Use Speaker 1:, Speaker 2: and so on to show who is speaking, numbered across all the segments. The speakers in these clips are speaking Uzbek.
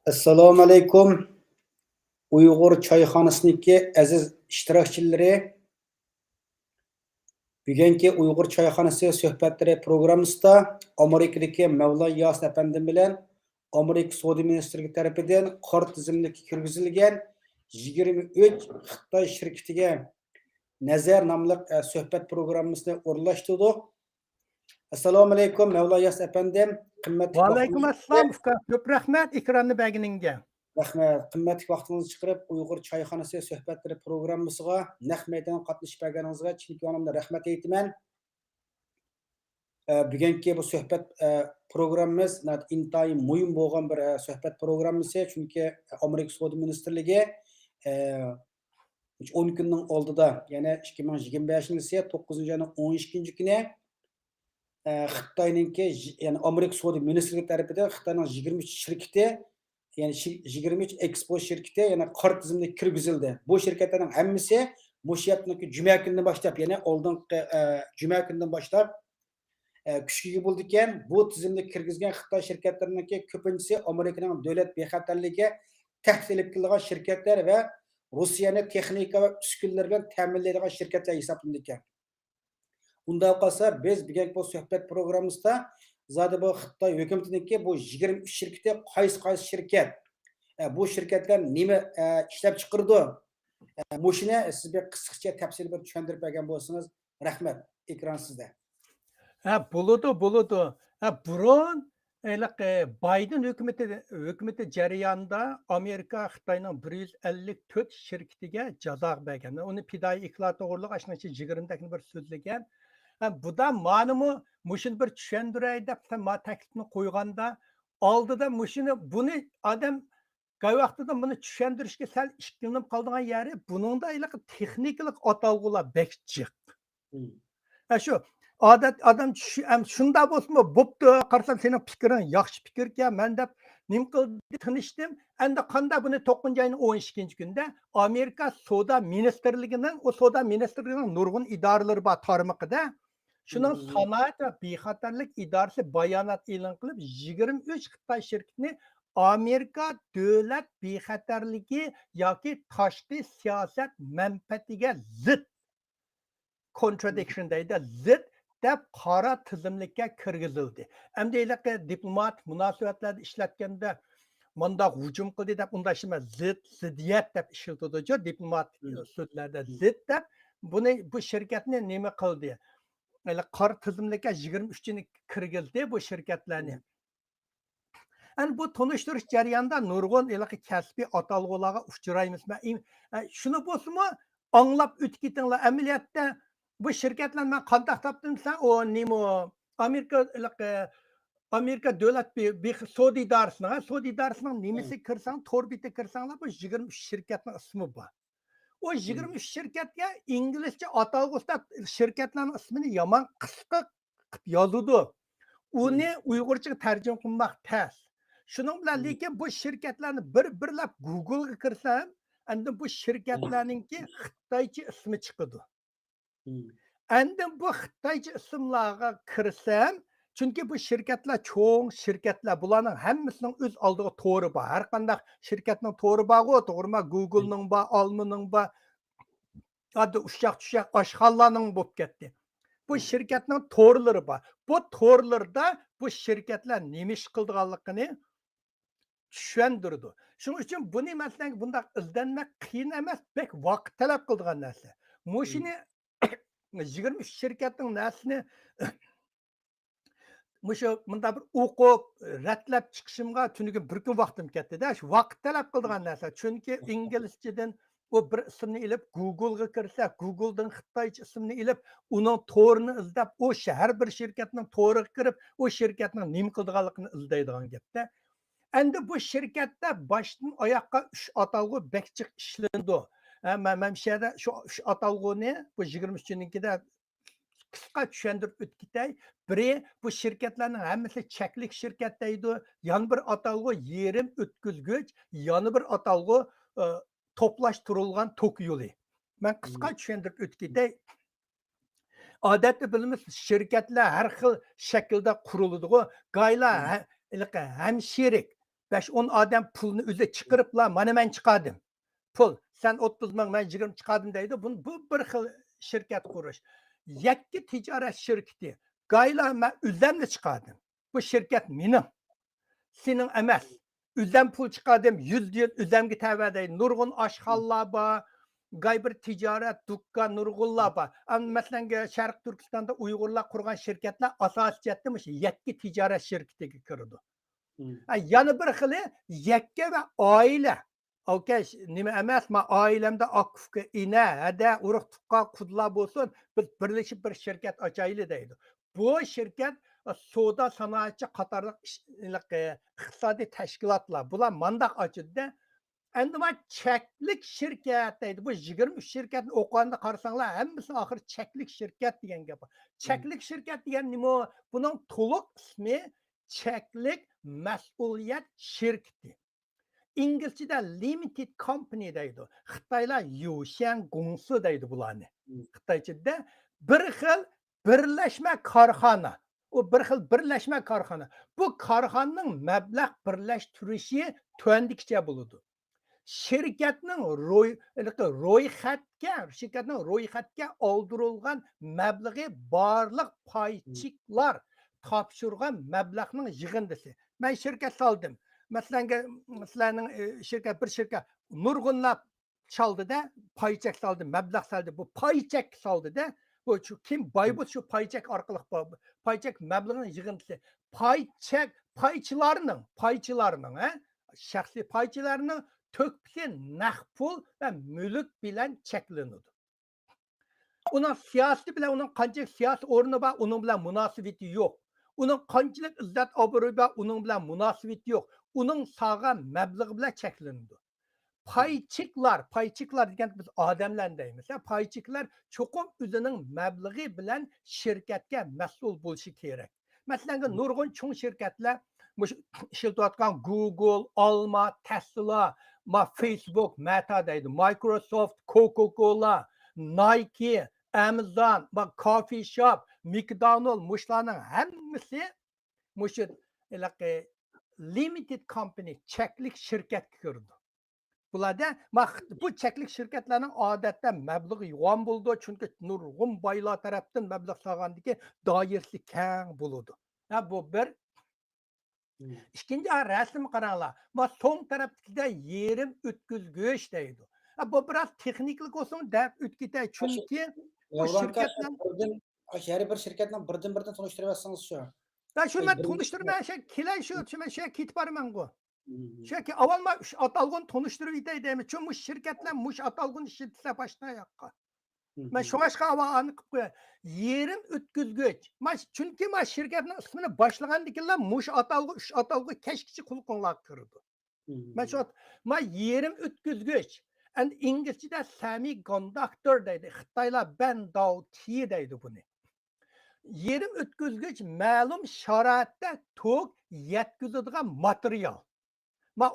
Speaker 1: Assalomu alaykum. Uyg'ur choyxonasiniki aziz ishtirokchilari. Bugungi Uyg'ur choyxonasi suhbatlari programmasida Amerikadagi Mavlon Yos afandim bilan Amerika Savdo ministrligi tarafidan qor tizimlikka kirgizilgan 23 Xitoy shirkatiga nazar nomli suhbat programmasini o'rnashtirdik. Assalomu alaykum Mavlon Yos afandim. Qimmatli
Speaker 2: Vaalaykum assalom uka. Ko'p rahmat ekranni berganingga.
Speaker 1: Rahmat. Qimmatli vaqtingizni chiqarib Uyg'ur choyxonasi suhbatlari programmasiga naq maydonga qatnashib berganingizga chin ko'nglimdan rahmat aytaman. Bugungi bu suhbat programmamiz intayin muhim bo'lgan bir suhbat programmasi, chunki Amerika Savdo ministrligi 10 kunning oldida, ya'ni 2025-yil 9-oyning 12 kuni Xitoyninki, ya'ni Amerika Savdo ministrligi tarafidan Xitoyning 23 shirkati, ya'ni 23 Expo şirketi, yani qor tizimiga kirgizildi. Bu şirketlerin hammasi mush yaptaki cuma kunidan boshlab, ya'ni oldingi cuma kunidan boshlab kuchga bo'ldi ekan. Bu tizimga kirgizgan Xitoy shirkatlarining ko'pinchisi Amerikaning davlat bexatarligiga tahdid qilib kelgan shirkatlar va Rossiyaning texnika va uskunlar bilan ta'minlaydigan shirkatlar hisoblanadi ekan. Unda qolsa biz bugungi bu suhbat programmasida zaten bu Xitoy hukumatiniki bu 23 şirketi qaysi şirket, bu şirketler nima ishlab chiqardi? Mushuni siz bir qisqacha tafsil bir tushuntirib bergan bo'lsangiz, rahmat. Ekran sizda.
Speaker 2: Bo'ladi. Burun Biden hükümeti jarayonida Amerika Xitoyning 154 shirkatiga jazo bergan. Uni pidoyi iqlor to'g'riliq ashnacha 20 dakika bir so'zlagan. Bu da ma'lumi mushuni bir tushuntiray deb ma taklifni qo'yganda oldida buni odam qay vaqtida buni tushuntirishga sal ishqilinib qolgan yeri buningda texnikalik atalg'ular bekchiq. Shu odam shunda bo'lsa bo'pti, qarasam sening fikring yaxshi fikr ekan, men deb nima qildim, tinishdim. Endi qanday buni 9-oyning 12-kunida Amerika Savdo ministrligining, o Savdo ministrligining nurg'un idoralari bor tarmoqida shuning sanoat va bexatarlik idorasi bayonot e'lon qilib 23 Xitoy shirkatini Amerika davlat bexatarligi yoki tashqi siyosat manfaatiga zid contradiction deydi, zid deb qora tizimlikka kirgizildi. Endi diplomat munosabatlarda ishlatganda mundaq hujum qildi deb undashma ziddiyat deb ishlatadi. Diplomat so'zlarda zid deb bu shirkatni nima qildi? Qor tizimlikka 23-ni kirgizdi bu shirkatlarni. Bu tanishtirish jarayonida nurg'un kasbiy atalg'ularga uchraymiz. Shuni bo'lsa-mu anglab o'tib ketinglar. Amaliyotda bu shirkatlar men qanday topdim desam, o nima Amerika davlat savdo idorasining nimasi kirsang, to'rbita kirsanglar bu 23 shirkatning ismi bor. O 23 shirkatga inglizcha atalg'usida shirkatlarning ismini yomon qisqa qilib yozadi. Uni uyg'urchaga tarjima qilmoq tez. Shuning bilan lekin bu shirkatlarni birlab Google'ga kirsam, endi bu shirkatlarningki Xitoycha ismi chiqadi. Endi bu Xitoycha ismlarga kirsam, chunki bu shirkatlar cho'ng shirkatlar, bularning hammasining o'z oldiga to'g'ri bor. Har qanday shirkatning to'g'ri bor, to'g'rimi? Google'ning bor, Almaning bor, adda ushaq oshxonalarning bo'lib ketdi. Bu shirkatning to'g'rilari bor. Bu to'g'rilarda bu shirkatlar nima ish qilganligini tushundirdi. Shuning uchun buni masalan bunday izlanmak qiyin emas, bek vaqt talab qiladigan narsa. Mushuni 23 shirkatning narsini bunda bir o'qib, ratlab chiqishimga tuniga bir kun vaqtim ketdi-da. Shu vaqt talab qiladigan narsa. Chunki inglizchadan o bir ismni ilib Google'ga kirsa, Google'dan Xitoycha ismini ilib, uning to'g'rini izlab, o har bir shirkatning to'g'riga kirib, o shirkatning nima qilganligini izlaydigan gapda. Endi bu shirkatda boshdan oyoqqa 3 atalg'u bekchiq ishlandi. Men shu atalg'uni bu 23-nikida qisqa tushuntirib o'tib ketay. Biri bu shirkatlarning hammasi cheklik shirkat deydi. Yana bir atalg'u yerim o'tkazgich, yana bir atalg'u to'plashtirilgan tok yo'li. Men qisqa tushuntirib o'tib ketay. Odatda bilamiz, shirkatlar har xil shaklda quriladi. Gaylar ham sherik. 5-10 odam pulni o'zi chiqiriblar, mana men chiqardim. Pul, sen 30 ming, men 20 chiqardim deydi. Bu bir xil shirkat qurish. Yakki tijorat shirkati. Gayla men o'zimni chiqardim. Bu shirkat mening. Sening emas. O'zim pul chiqardim, 100 yil o'zimga tava deydi. Nurg'un oshxonalar bor. Gay bir tijorat, dukkan, nurg'unlar bor. Masalan, Sharq Turkistonda Uyg'urlar qurgan shirkatlar asosiyatda o'sha yakki tijorat shirkatiga kirdi. Yana bir xili yakka va oila. Okay, nima emas, men oilamda akufga ina, hada urug' tuqqan qudlar bo'lsin, biz birlashib bir shirkat ochaylik deydi. Bu shirkat savdo sanoatchi qatorliq iqtisodiy tashkilotlar bular mandaq ochdi. Endi men cheklik shirkat deydi. Bu 23 shirkatni o'qiganda qarasanglar, hammasi oxir cheklik shirkat degan gap. Cheklik shirkat degan nima? Buning to'liq ismi cheklik mas'uliyat shirkati. İngilizce'de limited company deydi. Xitaylar Yushan Gongsu deydi bularni. Xitaychada bir xil birlashma korxona. O bir xil birlashma korxona. Bu korxonaning mablag' birlashtirishi to'ndikicha bo'ladi. Şirkatning ro'yxatga oldirilgan mablag'i barliq paychiqlar topshirgan mablag'ning yig'indisi. Men shirkat soldim. Masalan, şirket bir şirket nurg'unlab chaldida, paychak soldi, mablag' soldi. Bu paychak soldida, bu kim boy bo'lsa shu paychak orqali paychak mablag'ning yig'indisi. Paychilarning, shaxsiy paychilarning to'kpisi naqd pul va mulk bilan cheklanadi. Uning siyosati bilan uning qanchalik siyosiy o'rni bor, uning bilan munosabati yo'q. Uning qanchalik izzat obro'yi bor, uning bilan munosabati yo'q. Uning sog'an mablag'i bilan cheklanadi. Paychiqlar degan biz odamlar deymiz. Paychiqlar cho'qim o'zining mablag'i bilan shirkatga mas'ul bo'lishi kerak. Masalan, nurg'un cho'ng shirkatlar ishlatayotgan Google, Alma, Tesla, Facebook, Meta deydi, Microsoft, Coca-Cola, Nike, Amazon, Coffee Shop, McDonald's, mushlarning hammasi mush limited company, cheklik shirkatga kirdi. Bularda bu cheklik shirkatlarning odatda mablag'i yo'g'on bo'ldi, chunki nurg'un boylar tarafdan mablag' solgandiki doirasi keng bo'ladi. Bu bir. İkinci rasm qaranglar. So'ng tarafdagida yerim o'tkazgich deydi. Bu biraz texniklik olsun deb o'tkitay, chunki bu shirkatdan
Speaker 1: her bir shirkatdan birdan tanishtirib olsangiz shu.
Speaker 2: Ben şunu ben tanıştırmaya kelay shu ketib borman bu. Çünkü avval men atalg'un tanıştırib yetay deyman. Çünkü bu shirkatlar mush atalg'un ishlatsa boshlayapti. Ben şu aşka avanı qilib yerim o'tkazgich. Chunki men shirkatning ismini boshlagandikilar mush atalg'u kashkichi qulqonlar kirdi. Men yerim o'tkazgich. And İngilizce'de semiconductor deydi. Xitaylar bandauti deydi bunu. Yerim o'tkazgich ma'lum sharoatda tok yetkazadigan material. Ma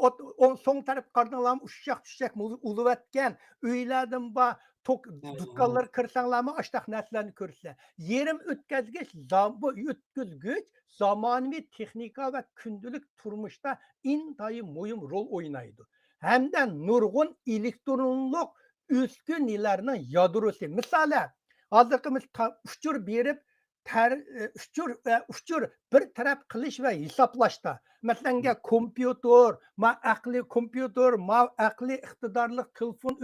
Speaker 2: so'ng taraf qardinglarmi ushshaq uluvatgan uylardan ba tok dukkanlar kirsanglarmi ashtaq narsalarni ko'rsa. Yerim o'tkazgich zamonaviy texnika va kundalik turmushda intayin muhim rol o'ynaydi. Hamda nurg'un elektronlik uskunalarning yadrosi. Misolan, hozirgi uchur berib uchur bir taraf qilish va hisoblashda. Masalan, kompyuter, aqli kompyuter, aqli iqtidorli telefon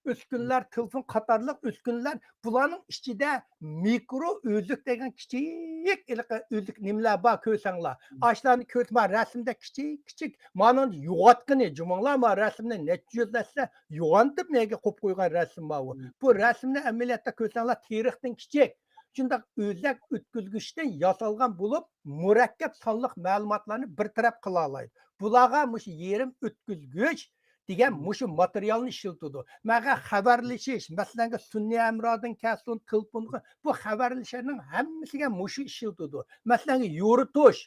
Speaker 2: uskunlar, telefon qatorliq uskunlar, bularning ichida mikro o'zik degan kichik o'zik nimalar bor ko'rsanglar. Ashlarni ko'rma rasmda kichik mana yo'qotqini jumonglar ma rasmni nechiyozlasa yo'g'antib nega qo'yib qo'ygan rasm bor. Bu rasmni amaliyotda ko'rsanglar tarixdan kichik. Shunda o'zak o'tkazgichdan yasalgan bo'lib, murakkab sonliq ma'lumotlarni bir taraf qila oladi. Bularga mush yerim o'tkazgich degan mushu materialni ishlatadi. Menga xabarlashish, masalan, sun'iy amrodan kelsin telefonga bu xabarlashlarning hammasiga mushu ishlatadi. Masalan, yoritish,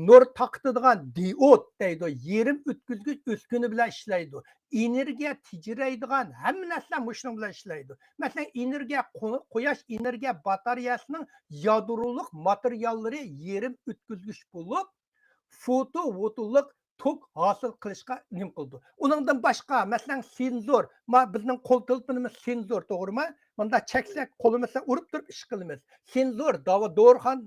Speaker 2: nur taqtadigan diod deydi. Yerim o'tkazgich uskuni bilan ishlaydi. Energiya tejraydigan hamma narsa mushning bilan ishlaydi. Masalan, energiya quyosh energiya batareyasining yadroliq materiallari yerim o'tkazgich bo'lib, fotovoltaik tok hosil qilishga nim qildi. Uningdan boshqa, masalan, senzor, bizning qo'l telefonimiz senzor, to'g'rimi? Bunda cheksak, qo'limizga urib turib ish qilamiz. Senzor, dorixon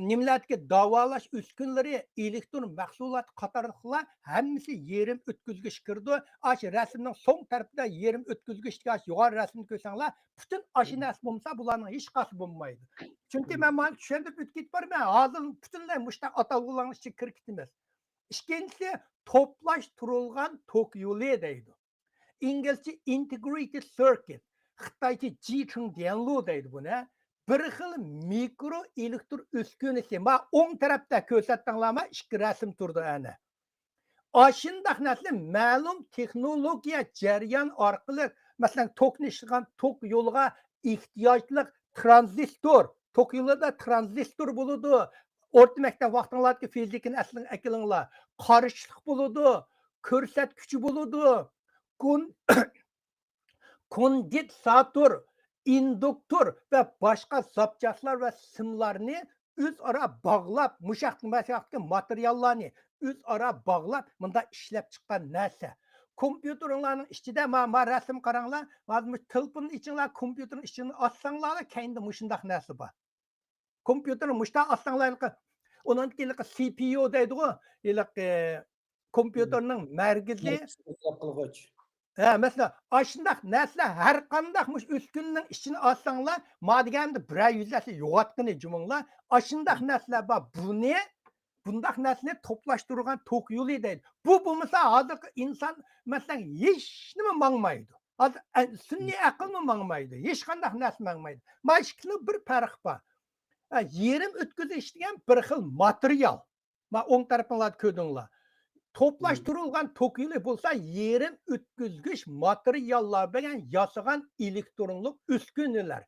Speaker 2: nimalarga davolash uskunlari, elektron mahsulot qatorliqlar hammasi yerim o'tkazgich kirdi. Ash rasmning so'ng tarafida yerim o'tkazgichga yuqori rasmni ko'rsanglar, butun ashinas bo'lsa, bularning hech qaysi bo'lmaydi. Chunki men mana tushunib o'tib borman. Hozir butunlay mushta atalg'ularning ichiga kirib ketamiz. İkincisi toplashtirilgan tok yo'li deydi. İngilizce integrated circuit. Xitoycha jichingdianlu deydi buni. Bir xil mikro elektr uskunasi. Ma o'ng tarafda ko'rsatdinglarmi? Ikki rasm turdi ana. Ashundaq narsa ma'lum texnologiya jarayon orqali, masalan, tokni ishlatgan tok yo'liga ehtiyojli tranzistor, tok yo'lida tranzistor bo'ladi. O'rta maktab vaqtinglardagi fizikani aslini akilinglar. Qarishliq bo'ladi, ko'rsatkichi bo'ladi. Kondensator, induktor va boshqa zapchastlar va simlarni o'zaro bog'lab, mushaqqa materiallarni o'zaro bog'lab, bunda ishlab chiqqan narsa. Kompyuterlarning ichida ma rasm qaranglar, hozir telefonning ichinglar, kompyuterning ichini ochsanglar, keyinda mushundaq narsa bor. Kompyuterni mushta açsanglar, onun keyin CPU deydi-ku, kompyuterning markazi. Mesela aşındaq narsa har qandaq mush uskunning ichini açsanglar, ma deganda bir yuzasi yo'qotgani juminglar, aşındaq narsalar bor. Buni bundaq narsani toplashtirgan tok yo'li deydi. Bu bo'lmasa hozirgi inson masalan hech nima mangmaydi. Hozir sun'iy aqlmi mangmaydi, hech qanday narsa mangmaydi. Ma ikkisini bir farq bor. Yerim o'tkazish degan bir xil material. Ma o'ng tarafinglarda ko'rdinglar. Toplashtirilgan tok yo'li bo'lsa, yerim o'tkazgich materiallar bilan yasagan elektronlik uskunalar.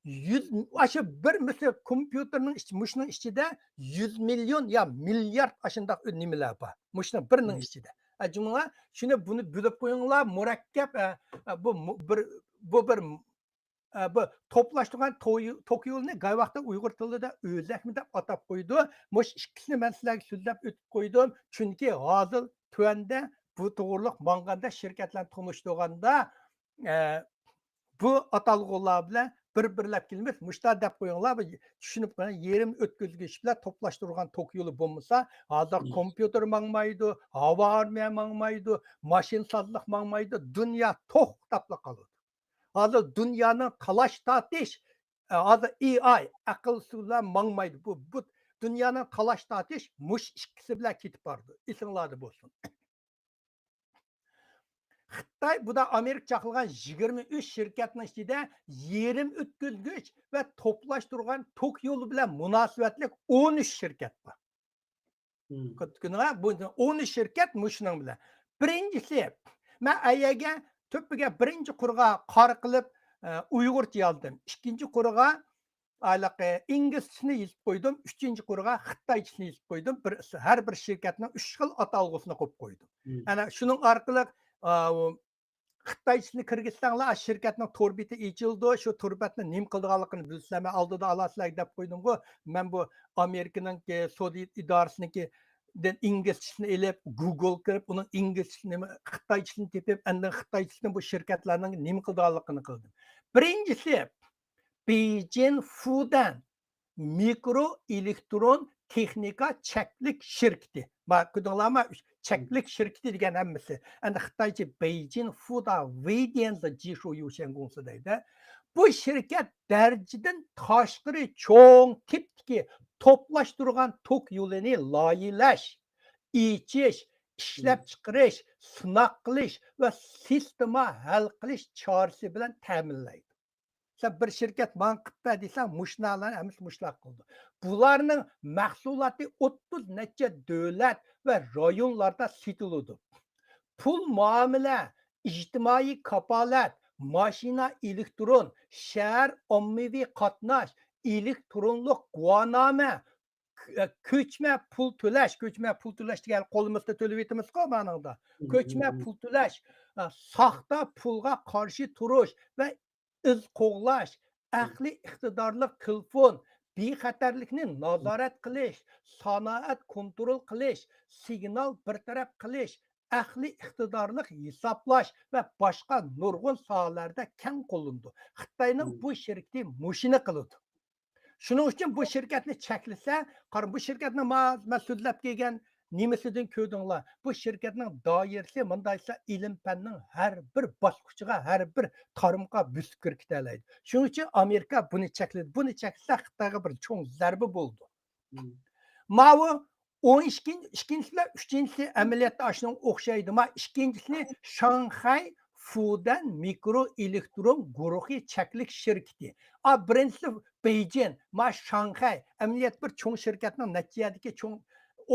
Speaker 2: 100 aşı bir mesela kompüterning mushning ichida 100 million ya milyard aşındaq nimalar bor. Mushning birning ichida. Jumla shuni buni bo'lib qo'yinglar, murakkab bu toplashtirgan tok yo'lini g'ay vaqtda Uyg'ur tilida o'zakmi deb atab qo'ydi. Mush ikkisini men sizlarga so'zlab o'tib qo'ydim. Chunki hozir tuanda bu to'g'riliq manganda shirkatlar tanishtirganda bu atalg'ular bilan bir-birlab kelmas. Mushta deb qo'yinglar, tushunib qo'ying. Yerim o'tkazgich bilan toplashtirgan tok yo'li bo'lmasa, hozir kompyuter mangmaydi, havo armiya mangmaydi, mashinsozlik mangmaydi, dunyo to'xtab qoladi. Hozir dunyoning talash tortish, hozir AI aql suvlar mangmaydi. Bu dunyoning talash tortish mush ikkisi bilan ketib bordi. Esinglarda bo'lsin. Xitoy bu da Amerika chaqilgan 23 shirkatning ichida yerim o'tkazgich va toplashtirgan tok yo'li bilan munosabatli 13 shirkat bor. Bu 13 shirkat mushning bilan. Birinchisi, men ayaga to'piga birinchi qurg'a qor qilib Uyg'urcha yozdim. Ikkinchi qurg'a inglizchani yozib qo'ydim. Uchinchi qurg'a xitoychani yozib qo'ydim. Har bir shirkatning 3 xil atalg'usini qo'yib qo'ydim. Ana shuning orqali Xitoychini kirgizsanglar, shirkatning torbiti ochildi. Shu torbatni nim qilganligini bilsam, oldida olasizlar deb qo'ydim-ku. Men bu Amerikaning sodiy idorasiniki inglizchasini elib, Google kirib, uning inglizchasini, xitoychasini tepib, endi xitoychasini bu shirkatlarning nim qilganligini qildim. Birinchisi Beijing Fudan mikro elektron texnika cheklik shirkati. Bakıdığlarma çeklik şirketi degan hammasi. Endi Xitoycha Beijing Fuda Weidianzi Jishu Yushan deydi. Bu shirkat darajadan tashqari cho'ng tipdagi toplashtirgan tok yo'lini loyihalash, ichish, ishlab chiqarish, sinoq qilish va sistema hal qilish chorasi bilan ta'minlaydi. Sen bir şirket manqıpta desem muşnalarni hammasi mushlar qildi. Bularning mahsuloti 30 necha davlat va rayonlarda sotiladi. Pul muomala, ijtimoiy kapolat, mashina elektron, shahar ommaviy qatnash, elektronlik guvohnoma, ko'chma pul to'lash degan qo'limizda to'lab etamiz-ku manada. Ko'chma pul to'lash, soxta pulga qarshi turish va iz qo'g'lash, aqli iqtidorli telefon, bexatarlikni nazorat qilish, sanoat kontrol qilish, signal bartaraf qilish, aqliy iqtidorlik hisoblash va boshqa nurg'un sohalarda keng qo'llandi. Xitoyning bu shirkati mushini qiladi. Shuning uchun bu shirkatni cheklasa, qara bu shirkatni mas'ullab kelgan nimasidan ko'rdinglar? Bu shirkatning doirasi mundaysa ilm fanning har bir bosqichiga, har bir tarmoqqa bosib kirib ketalaydi. Shuning uchun Amerika buni chekladi. Buni cheklasa Xitoyga bir cho'ng zarba bo'ldi. Mavi 12-ikkinchisi, uchinchisi amaliyotda shuning o'xshaydi. Ma ikkinchisini Shanxay Fudan mikroelektron guruhi cheklik shirkati. Birinchisi Beijing, ma Shanxay amaliyot bir cho'ng shirkatning natijadagi cho'ng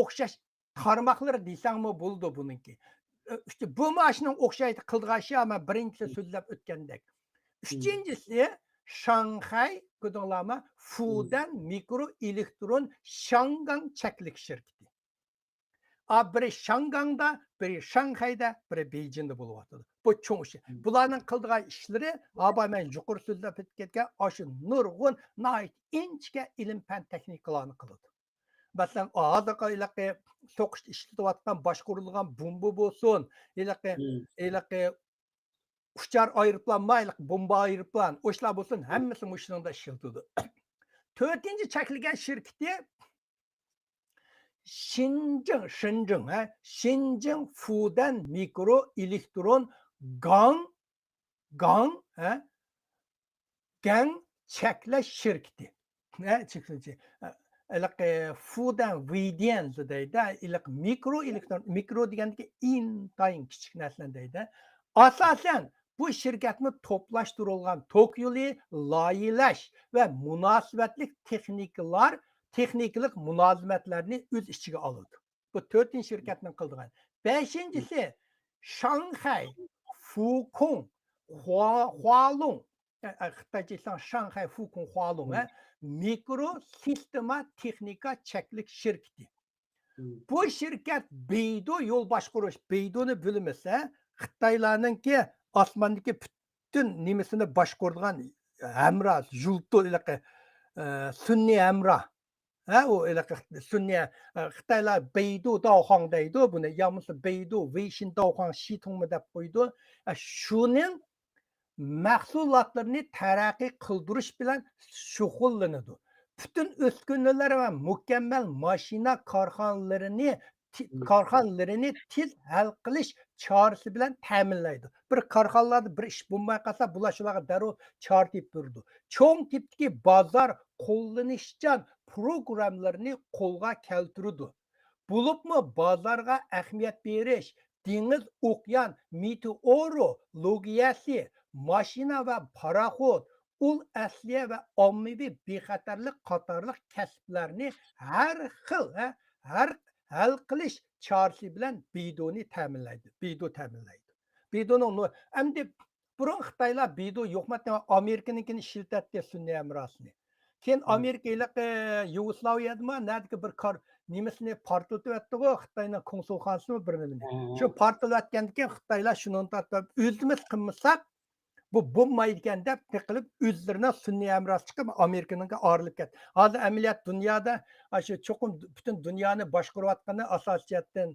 Speaker 2: o'xshash tarmoqlari desangmi bo'ldi buniki. Bu mashining o'xshaydi qildigashi, ama birinchisi so'zlab o'tgandek. Uchinchisi Shanxay ko'rdinglarmi? Fudan mikroelektron Shangang cheklik shirkati. Biri Shangangda, biri Shanxayda, biri Beijingda bo'lyapti. Bu cho'ng ish. Bularning qildigan ishlari, men yuqori so'zlab ketgan, shu nurg'un inchga ilm fan texnikalarni qiladi. Masalan, hozirgi so'qishda ishlatayotgan boshqarilgan bomba bo'lsin, uchar aeroplan, bomba aeroplan, o'shalar bo'lsin, hammasi mushunda ishlatadi. To'rtinchi chekilgan shirkati Shenzhen Fudan mikroelektron gang cheklash shirkati. Fudan Vidian deydi, mikro degandagi intayin kichik narsalar deydi. Asosan bu shirkatni to'plashtirilgan Tokyoli loyihalash va munosabatlik texnikalik munosabatlarni o'z ichiga oladi. Bu 4-chi shirkatning qildigan. 5-inchisi Shanxay Fukong Hualong. Xitoycha Shanxay Fukong Hualong mikro sistema texnika cheklik shirkati. Bu shirkat Beidu yo'l boshqarish, Beiduni bilmasa, Xitoylarningki osmondagi butun nimasini boshqaradigan hamra, yultu sunniy hamra. O sunniy Xitoylar Beidu Daohang deydi, buni yomisi Beidu Weixin Daohang Shitongmi deb qo'ydi. Shuning mahsulotlarni taraqqiy qildirish bilan shug'ullanadi. Bütün uskunalar va mukammal mashina korxonalarini tez hal qilish chorasi bilan ta'minlaydi. Bir korxonalarda bir ish bo'lmay qolsa, bular shularga darrov chora tepib turdi. Cho'ng tipdagi bozor qo'llanishchan programmalarni qo'lga keltirdi. Bo'libmi bozorga ahamiyat berish, dengiz, okean meteorologiyasi, mashina va paraxod, ul asliya va ommaviy bexatarlik qatorliq kasblarni har hal qilish chorasi bilan Beiduni ta'minlaydi. Beiduning endi burun Xitoylar Beidu yo'qmatdi, Amerikaninkini ishlatdi sunniy hamrosini. Keyin Amerikalik Yugoslaviyadami nadiki bir nimasini portlatib o'tdi-ku, Xitoyning konsulxonasini birini. Shu portlatgandan keyin Xitoylar shuni tortib, o'zimiz qilmasak bu bo'lmaydi ekan deb qilib o'zlarining sunniy hamrosi chiqib Amerikaninga orilib ketdi. Hozir amaliyot dunyoda shu cho'qim butun dunyoni boshqarayotgani asosiyatdan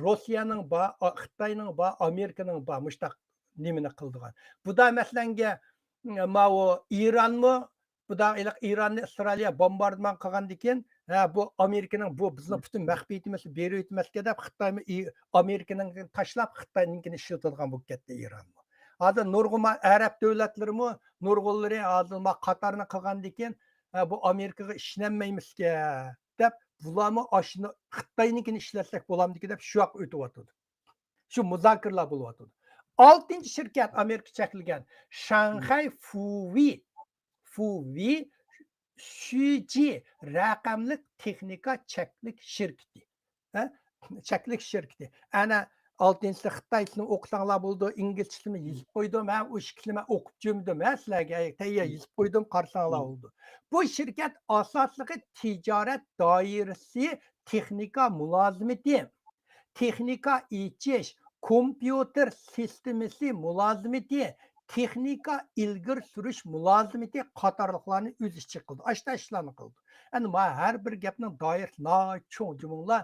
Speaker 2: Rossiyaning va Xitoyning va Amerikaning va mushtaq nimani qildigan. Bu da masalanga Iranmi, bu da Ironni Avstraliya bombardimon qilgandan keyin bu Amerikaning bu bizning butun maxfiyatimizni berib o'tmasga deb Xitoyni Amerikaning tashlab Xitoyninkini ishlatadigan bo'lib ketdi Iron. Hozir nurg'un Arab davlatlarimi nurg'unlari hozir qatorni qilgandan keyin bu Amerikaga ishlanmaymizga deb bularni ashuni Xitoynikini ishlatsak bo'lamdiki deb shu yoq o'tyapti. Shu muzokaralar bo'lyapti. 6-chi shirkat Amerika chekilgan Shanxay Fuwi Shuji raqamli texnika cheklik shirkati. Ana 6-inchisi Xitoychani o'qisanglar bo'ldi, inglizchasini yozib qo'ydim, men o'sha ikkisini o'qib jo'mdim, sizlarga tayyor yozib qo'ydim, qarsanglar bo'ldi. Bu shirkat asosligi tijorat doirasi texnika mulozimati, texnika ichish, kompyuter sistemasi mulozimati, texnika ilgir surish mulozimati qatorliqlarni o'z ichiga qildi. Ashta ishlarni qildi. Endi mana har bir gapning doirasi cho'ng jumla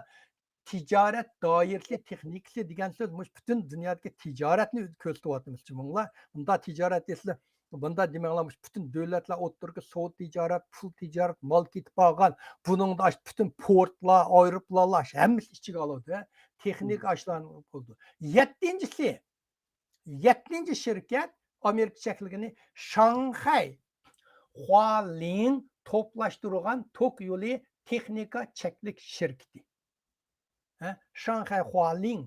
Speaker 2: tijorat doirasi texnikasi degan so'z butun dunyodagi tijoratni ko'rsatyapmiz jumla. Bunda tijorat desizlar bunda demanglar butun davlatlar o'rtasidagi savdo tijorat, pul tijorat, mol ketib qolgan, buningda butun portlar, aeroplanlar hammasi ichiga oladi. Texnik ashlarni qildi. Yettinchi shirkat Amerika chekligini Shanghai Hualin to'plashtirgan tok yo'li texnika cheklik shirkati. Shanghai Hualin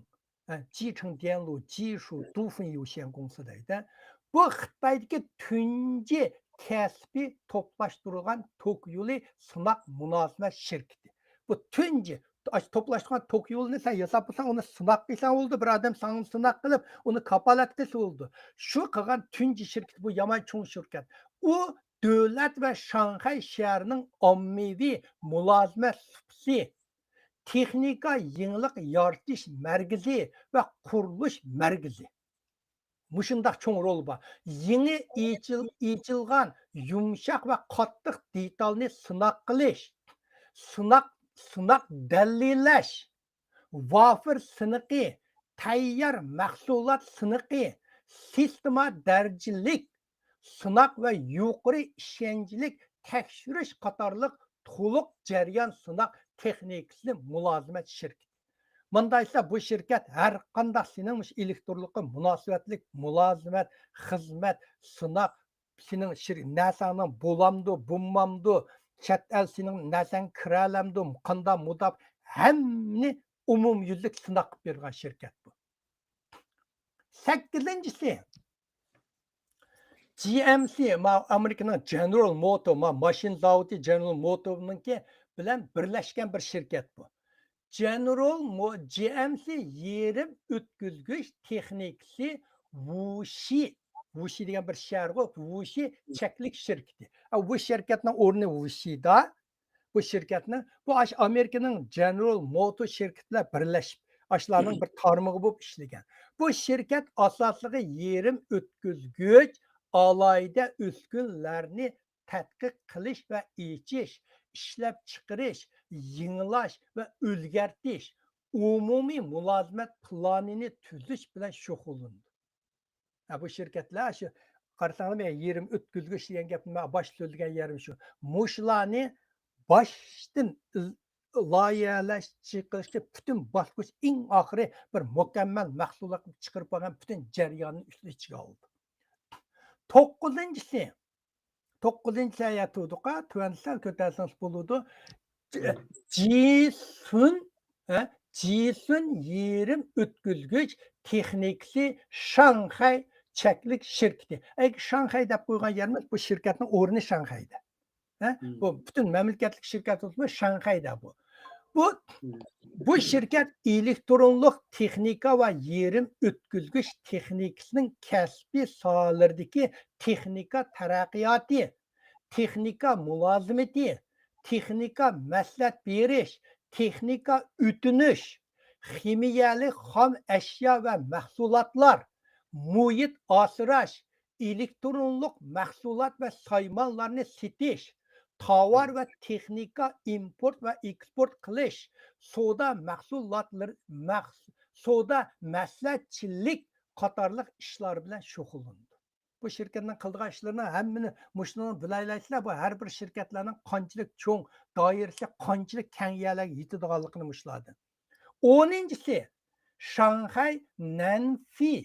Speaker 2: 集成电路技术股份有限公司deydi. Bu Xitoydagi tunji kasbiy to'plashtirgan tok yo'li sinoq munosabat shirkati. Bu tunji to'plashtirgan tok yo'lini sen yasab bo'lsang, uni sinoq qilsan bo'ldi, bir odam sana sinoq qilib, uni kapolat qilsa bo'ldi. Shu qilgan tunji shirkat bu yomon cho'ng shirkat. U davlat va Shanghai shahrining ommaviy mulozimat subsi texnika yenilik yaratish markazi va qurilish markazi. Mushundaq cho'ng rol bor. Yeni ichilgan yumshoq va qattiq detalni sinoq qilish, sinoq dalillash, vafir siniqi, tayyor mahsulot siniqi, sistema darajalik, sinoq va yuqori ishonchlik tekshirish qatorliq to'liq jarayon sinoq texnikasini mulozimat shirkati. Bundaysa bu shirkat har qanday sening elektronlikqa munosabatlik mulozimat, xizmat, sinoq sening narsaning bo'lamdi, bo'lmamdi, chet el sening narsang kiralamdi, qanday mudab hammani umumyuzlik sinoq qilib bergan shirkat bu. 8-si GMC Amerikaning General Motors mashin zavodi General Motors'ningki bilan birlashgan bir shirkat bu. GMC yerim o'tkazgich texnikasi Wuxi degan bir shahar bor. Wuxi cheklik shirkati. Bu shirkatning o'rni Wuxi'da. Bu shirkatning bu Amerikaning General Motors shirkatlar birlashib, ashlarning bir tarmog'i bo'lib ishlagan. Bu shirkat asosligi yerim o'tkazgich alayda uskunlarni tadqiq qilish va echish, ishlab chiqarish, yenglash va o'zgartirish, umumiy mulozimat planini tuzish bilan shug'ullandi. Bu shirkatlar shu qarasanglar yerim o'tkazgich degan gapni bosh so'zlagan yerim shu. Mushlarni boshdan loyihalash chiqarishga butun bosqich eng oxiri bir mukammal mahsulot chiqarib olgan butun jarayonni ichiga oldi. 9-si ayatuduqa tuansal ko'tarsangiz bo'ladi. Jisun yerim o'tkazgich texnikasi Shanghai cheklik shirkati. Shanghai deb qo'ygan yerimiz bu shirkatning o'rni Shanghayda. Bu butun mamlakatlik shirkat bo'lsa Shanghayda bu. Bu shirkat elektronlik texnika va yerim o'tkazgich texnikasining kasbiy sohalaridagi texnika taraqqiyoti, texnika mulozimati, texnika maslahat berish, texnika o'tinish, ximiyalik xom ashyo va mahsulotlar, muhit asrash, elektronlik mahsulot va saymonlarni setish, tovar va texnika import va eksport qilish, savdo maslahatchilik qatorliq ishlar bilan shug'ullandi. Bu shirkatning qilgan ishlarini hammani mushuni bilaylaysizlar. Bu har bir shirkatlarning qanchalik cho'ng doirasi, qanchalik keng yerlarga yetadiganligini mushlardi. 10-si Shanghai Nanfi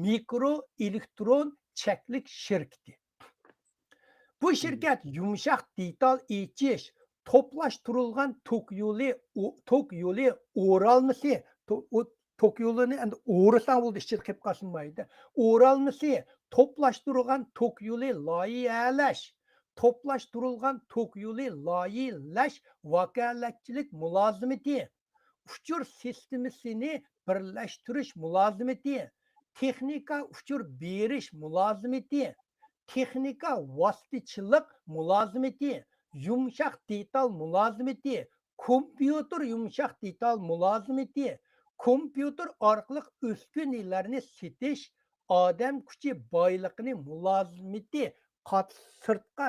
Speaker 2: mikro elektron cheklik shirkati. Bu shirkat yumshoq detal echish, to'plashtirilgan tok yo'li o'ralmasi, tok yo'lini endi o'rasang bo'ldi ichida qilib qolmaydi. O'ralmasi, to'plashtirilgan tok yo'li loyihalash, to'plashtirilgan tok yo'li loyihalash vakolatchilik mulozimati, uchur sistemasini birlashtirish mulozimati, texnika uchur berish mulozimati, texnika vositachilik mulozimati, yumshoq detal mulozimati, kompyuter yumshoq detal mulozimati, kompyuter orqali uskunalarni setish, odam kuchi boyliqini mulozimati sirtqa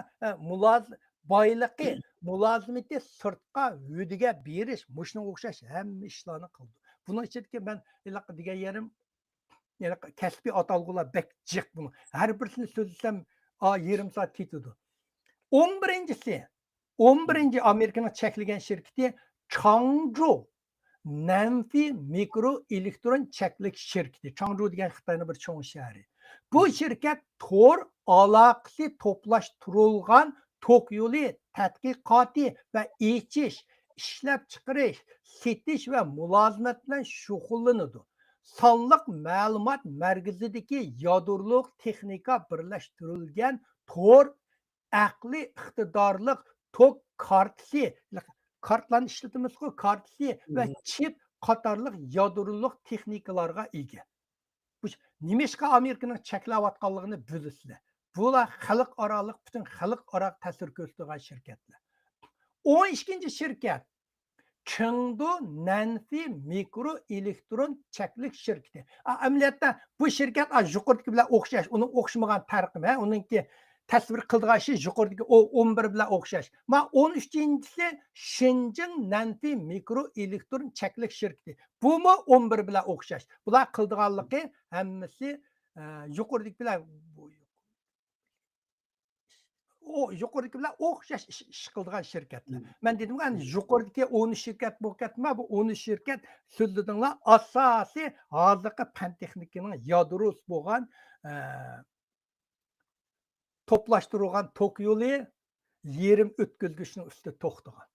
Speaker 2: boyliqi mulozimati sirtqa huddiga berish mushunga o'xshash hamma ishlarni qildi. Buning ichidagi men degan yerim yani kasbiy atalg'ular bek jiq bunu. Her birisini sözlesem yarım saat ketidi. 11. Amerika'nın çekilgen şirketi Changzhou Nanfi Mikro Elektron Çeklik şirketi. Changzhou degan Xitoyning bir cho'ng shahri. Bu şirket tor aloqasi to'plashtirilgan tok yo'li tadqiqoti va echish, ishlab chiqarish, setish va mulozimat bilan shug'ullanadi. Sonliq ma'lumot markazidagi yadroliq texnika birlashtirilgan tor aqli iqtidorliq tok kartlarni ishlatamiz-ku, kartasi va chip qatorliq yadroliq texnikalarga ega. Bu nimishqa Amerikaning cheklayotganligini bilasizlar. Bular xalqaro butun xalqaro ta'sir ko'rsatgan shirkatlar. 12. shirkat Chengdu Nanfi Mikro Elektron Çeklik şirketi. Amaliyotda bu shirkat yuqoridagi bilan o'xshash, uning o'xshamagan farqi, uningki tasvir qildigan ishi yuqoridagi 11 bilan o'xshash. Ma 13-si Shenzhen Nanfi Mikro Elektron Çeklik şirketi. Bu mu 11 bilan o'xshash. Bular qildiganligi hammasi yuqoridagi bilan yuqoridagi bilan o'xshash ish qiladigan shirkatlar. Men dedim hani yuqoridagi 10 shirkat bo'lkatma, bu 10 shirkat so'zladinglar asosiy hozirgi fan texnikaning yadrosi bo'lgan to'plashtirilgan tok yo'li yerim o'tkazgichning ustida to'xtagan.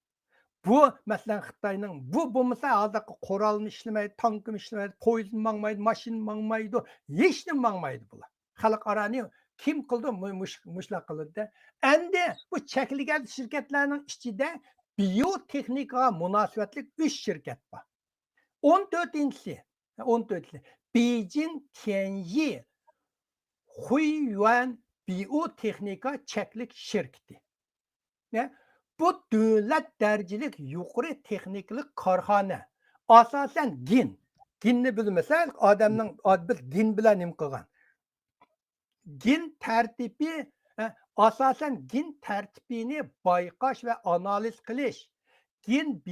Speaker 2: Bu masalan Xitoyning bu bo'lmasa hozirgi qurolni ishlamaydi, tankni ishlamaydi, poyezd mangmaydi, mashina mangmaydi, hech nima mangmaydi bular. Xalqarani kim qildi mushlar qildi. Endi bu chekilgan shirkatlarning ichida biotexnikaga munosabatli 3 shirkat bor. 14-si Beijing Tianyi Huiyuan biotexnika cheklik shirkati. Bu davlat darajalik yuqori texnikalik korxona. Asosan ginni bilmasak odamning biz gin bilan nima qilgan? Gin tartibi asosan gin tartibini bayqash va analiz qilish, gin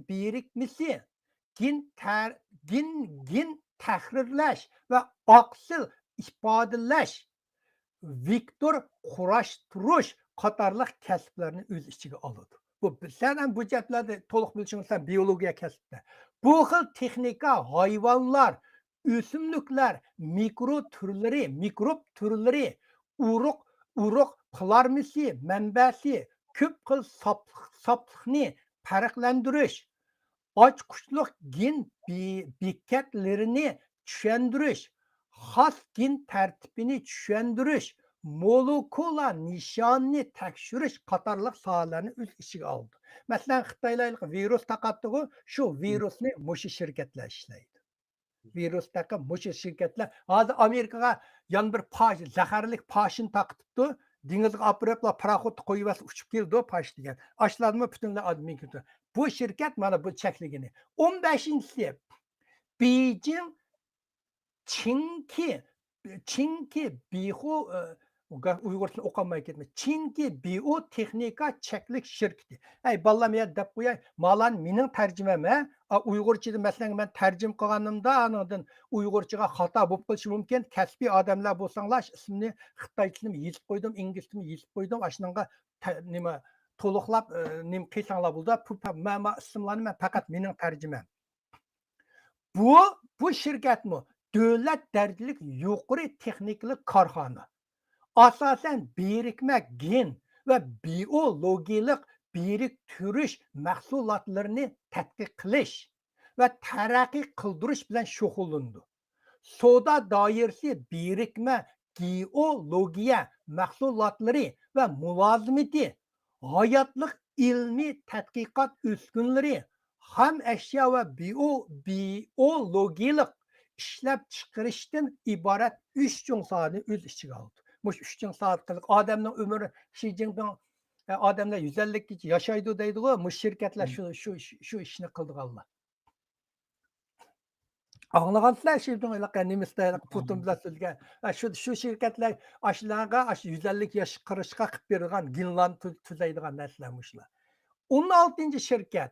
Speaker 2: birikmasi, gin tahrirlash va oqsil ifodalash, vektor qurashtirish qatorliq kasblarni o'z ichiga oladi. Bu sen ham bu gaplarni to'liq bilishingizdan biologiya kasbida. Bu xil texnika hayvonlar, o'simliklar, mikrob turlari, urug' plarmisi, manbasi, ko'p xil soplikni farqlantirish, ochquchliq gen bekatlarini tushundirish, xos gen tartibini tushundirish, molekula nishonni tekshirish qatorliq sohalarni o'z ichiga oldi. Masalan, Xitoylik virus taqatdi-ku, shu virusni mushu shirkatlar ishlaydi. Virus taqib mushu shirkatlar hozir Amerikaga yan bir zaharli pashin taqibdi, dengizga opirib paraxod qo'yib uchib keldi pash degan. Ashladimi butunlay odamga kirdi. Bu shirkat mana bu chekligini. 15-si Beijing Chinki bihu Uyg'urcha o'qolmay ketdi. Chinki biotexnika cheklik shirkati. Ay ballam ya deb qo'yay, malan mening tarjimam Uyg'urchada masalan men tarjim qilganimda anidan Uyg'urchaga xato bo'lib qolishi mumkin. Kasbiy odamlar bo'lsanglar ismini Xitoychani yozib qo'ydim, inglizchani yozib qo'ydim. Ashunga nima to'liqlab nima qilsanglar bo'ldi. Men ismlarni men faqat mening tarjimam. Bu shirkatmi? Davlat darajalik yuqori texnikalik korxona. Asosan birikma gen va biologiyalik biriktirish mahsulotlarini tadqiq qilish va taraqqiy qildirish bilan shug'ullandi. Savdo doirasi birikma geologiya mahsulotlari va mulozimati, hayotlik ilmiy tadqiqot uskunalari, ham ashyo va biologiyalik ishlab chiqarishdan iborat 3 cho'ng sohani o'z ichiga oldi. Mush 3 cho'ng soha odamning umri Xi Jinping odamlar 150 gacha yashaydi deydi-ku, mush shirkatlar shu ishni qildiganlar. Anlaganlar şimdi öyle nemisler Putin bilan so'zlagan. Shu şirketler aşılarga 150 yaş qirishqa qilib bergan Ginland tuzaydigan narsalar shular. 16 şirket.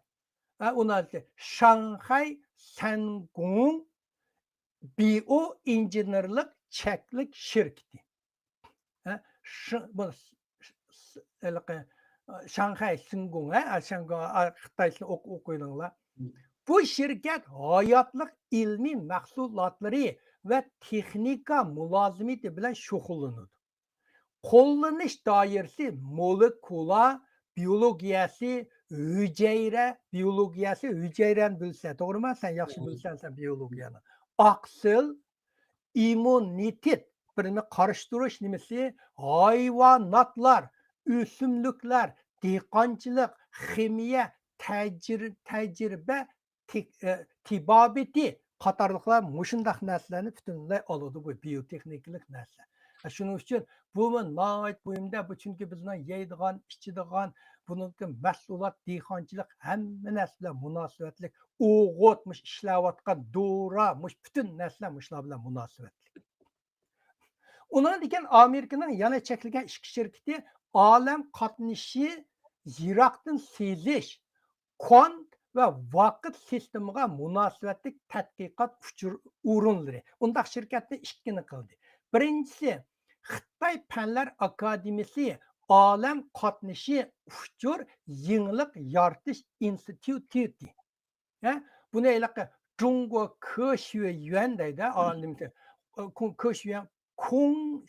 Speaker 2: 16 Shanghai Sangong Bioinjinerlik cheklik şirketi. Bu Shanghai Sangong, Shanghai Xitoycha o'qiydiganlar. Bu şirket hayatlık ilmi mahsulotları ve texnika mulazimati bilan shug'ullanadi. Qo'llanish doirasi molekula biologiyasi, hücre biologiyasi, hücreni bilsa, to'g'rimi? Sen yaxshi bilsansan biologiyani. Aqsil, immunitet, birini qarshi nimasi? Hayvonotlar, o'simliklar, dehqonchilik, ximiya, tajriba, tibobiti qatorliqlar mushundaq narsalarni butunlay oladi bu biotexnikalik narsa. Shuning uchun bu nihoyat muhimda, bu chunki bizning yeydigan, ichadigan, buniki mahsulot, dehqonchilik hamma narsa bilan munosabatli, o'g'otmish ishlayotgan dora, butun narsalar shular bilan munosabatli. Undan keyin Amerikaning yana chekilgan ishchi shirkati olam qatnashi, yiroqdan sezish, kon ve vakit sistemiga munosabatli tadqiqot o'rinlari. Undaq şirketni ikkini qildi. Birinchisi Xitoy Fanlar Akademiyasi Olam qatnashi uchur yenilik yaratish instituti. Buni aylaqa Zhongguo Kexueyuan deydi.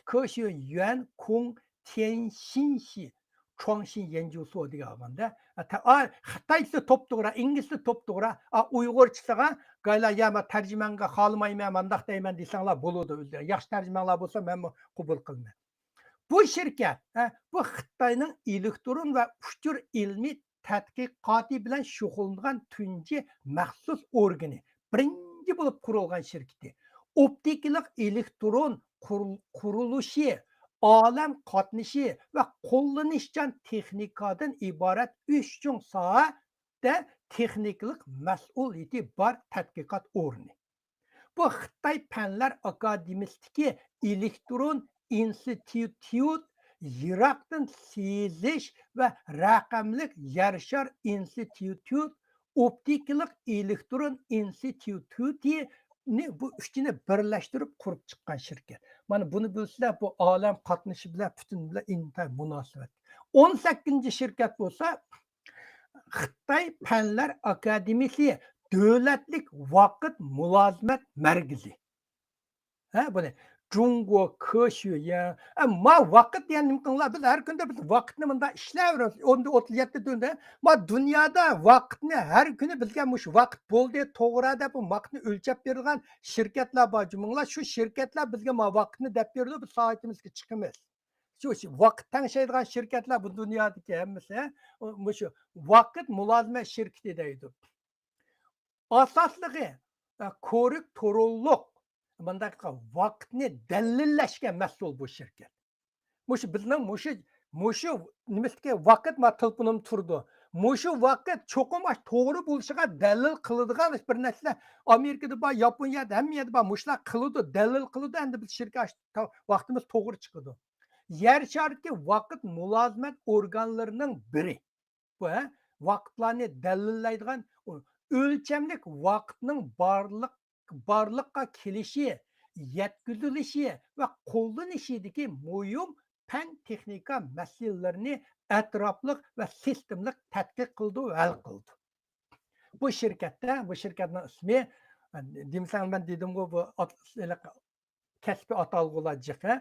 Speaker 2: Kexueyuan Kong Tianxinxi 创新研究所degan olganda xitoycha to'pto'g'ri, inglizcha to'pto'g'ri, uyg'urchaga gayla tarjimanga xohlamayman, mandaq deyman desanglar bo'ladi. Yaxshi tarjimalar bo'lsa men qabul qilmayman. Bu shirkat, bu Xitoyning elektron va uchur ilmiy tadqiqoti bilan shug'ullangan tunji maxsus organi, birinchi bo'lib qurilgan shirkati. Optikalik elektron qurilishi, olam qatnashi va qo'llanishchan texnikadan iborat 3 chung sohada texniklik mas'uliyati bor tadqiqot o'rni. Bu Xitoy Fanlar Akademiyasidagi elektron institut, yiroqdan sezish va raqamlik yarshar institut, optikalik elektron instituti bu uchini birlashtirib qurib chiqqan shirkat. Mana buni bilsizlar, bu olam qatnashi bilan butunlay intayin munosabat. 18 shirkat bo'lsa, Xitoy Fanlar Akademiyasi davlatlik vaqt mulozimat markazi. Buni Zhongguo Kexueyuan, vaqt yani nima qilinglar, biz har kunda biz vaqtni bunda ishlayveramiz. 37 tunda. Dunyoda vaqtni har kuni bizga mush vaqt bo'ldi, to'g'ri deb bu vaqtni o'lchab berilgan shirkatlar bor. Juminglar shu shirkatlar bizga vaqtni deb berdi, biz soatimizga chiqamiz. Shu vaqt tangshaydigan shirkatlar bu dunyodagi hammasi shu vaqt mulozima shirkati deydi. Asosligi ko'rik to'rolliq bunday vaqtni dalillashga mas'ul bu shirkat. Bizning nimasiga vaqt telefonim turdi. Mushu vaqt cho'qim to'g'ri bo'lishiga dalil qiladigan bir narsa Amerikada bor, Yaponiyada, hamma yerda bor. Mushlar qiladi, dalil qiladi, endi biz shirkat vaqtimiz to'g'ri chiqadi. Yer sharidagi vaqt mulozimat organlarining biri. Bu vaqtlarni dalillaydigan o'lchamlik vaqtning barliqqa kelishi, yetkazilishi va qo'llanishidagi muhim fan texnika masalalarini atrofliq va sistemlik tadqiq qildi va hal qildi. Bu shirkatning ismi, demsam men dedim-ku, bu kasbiy atalg'ular jiqi.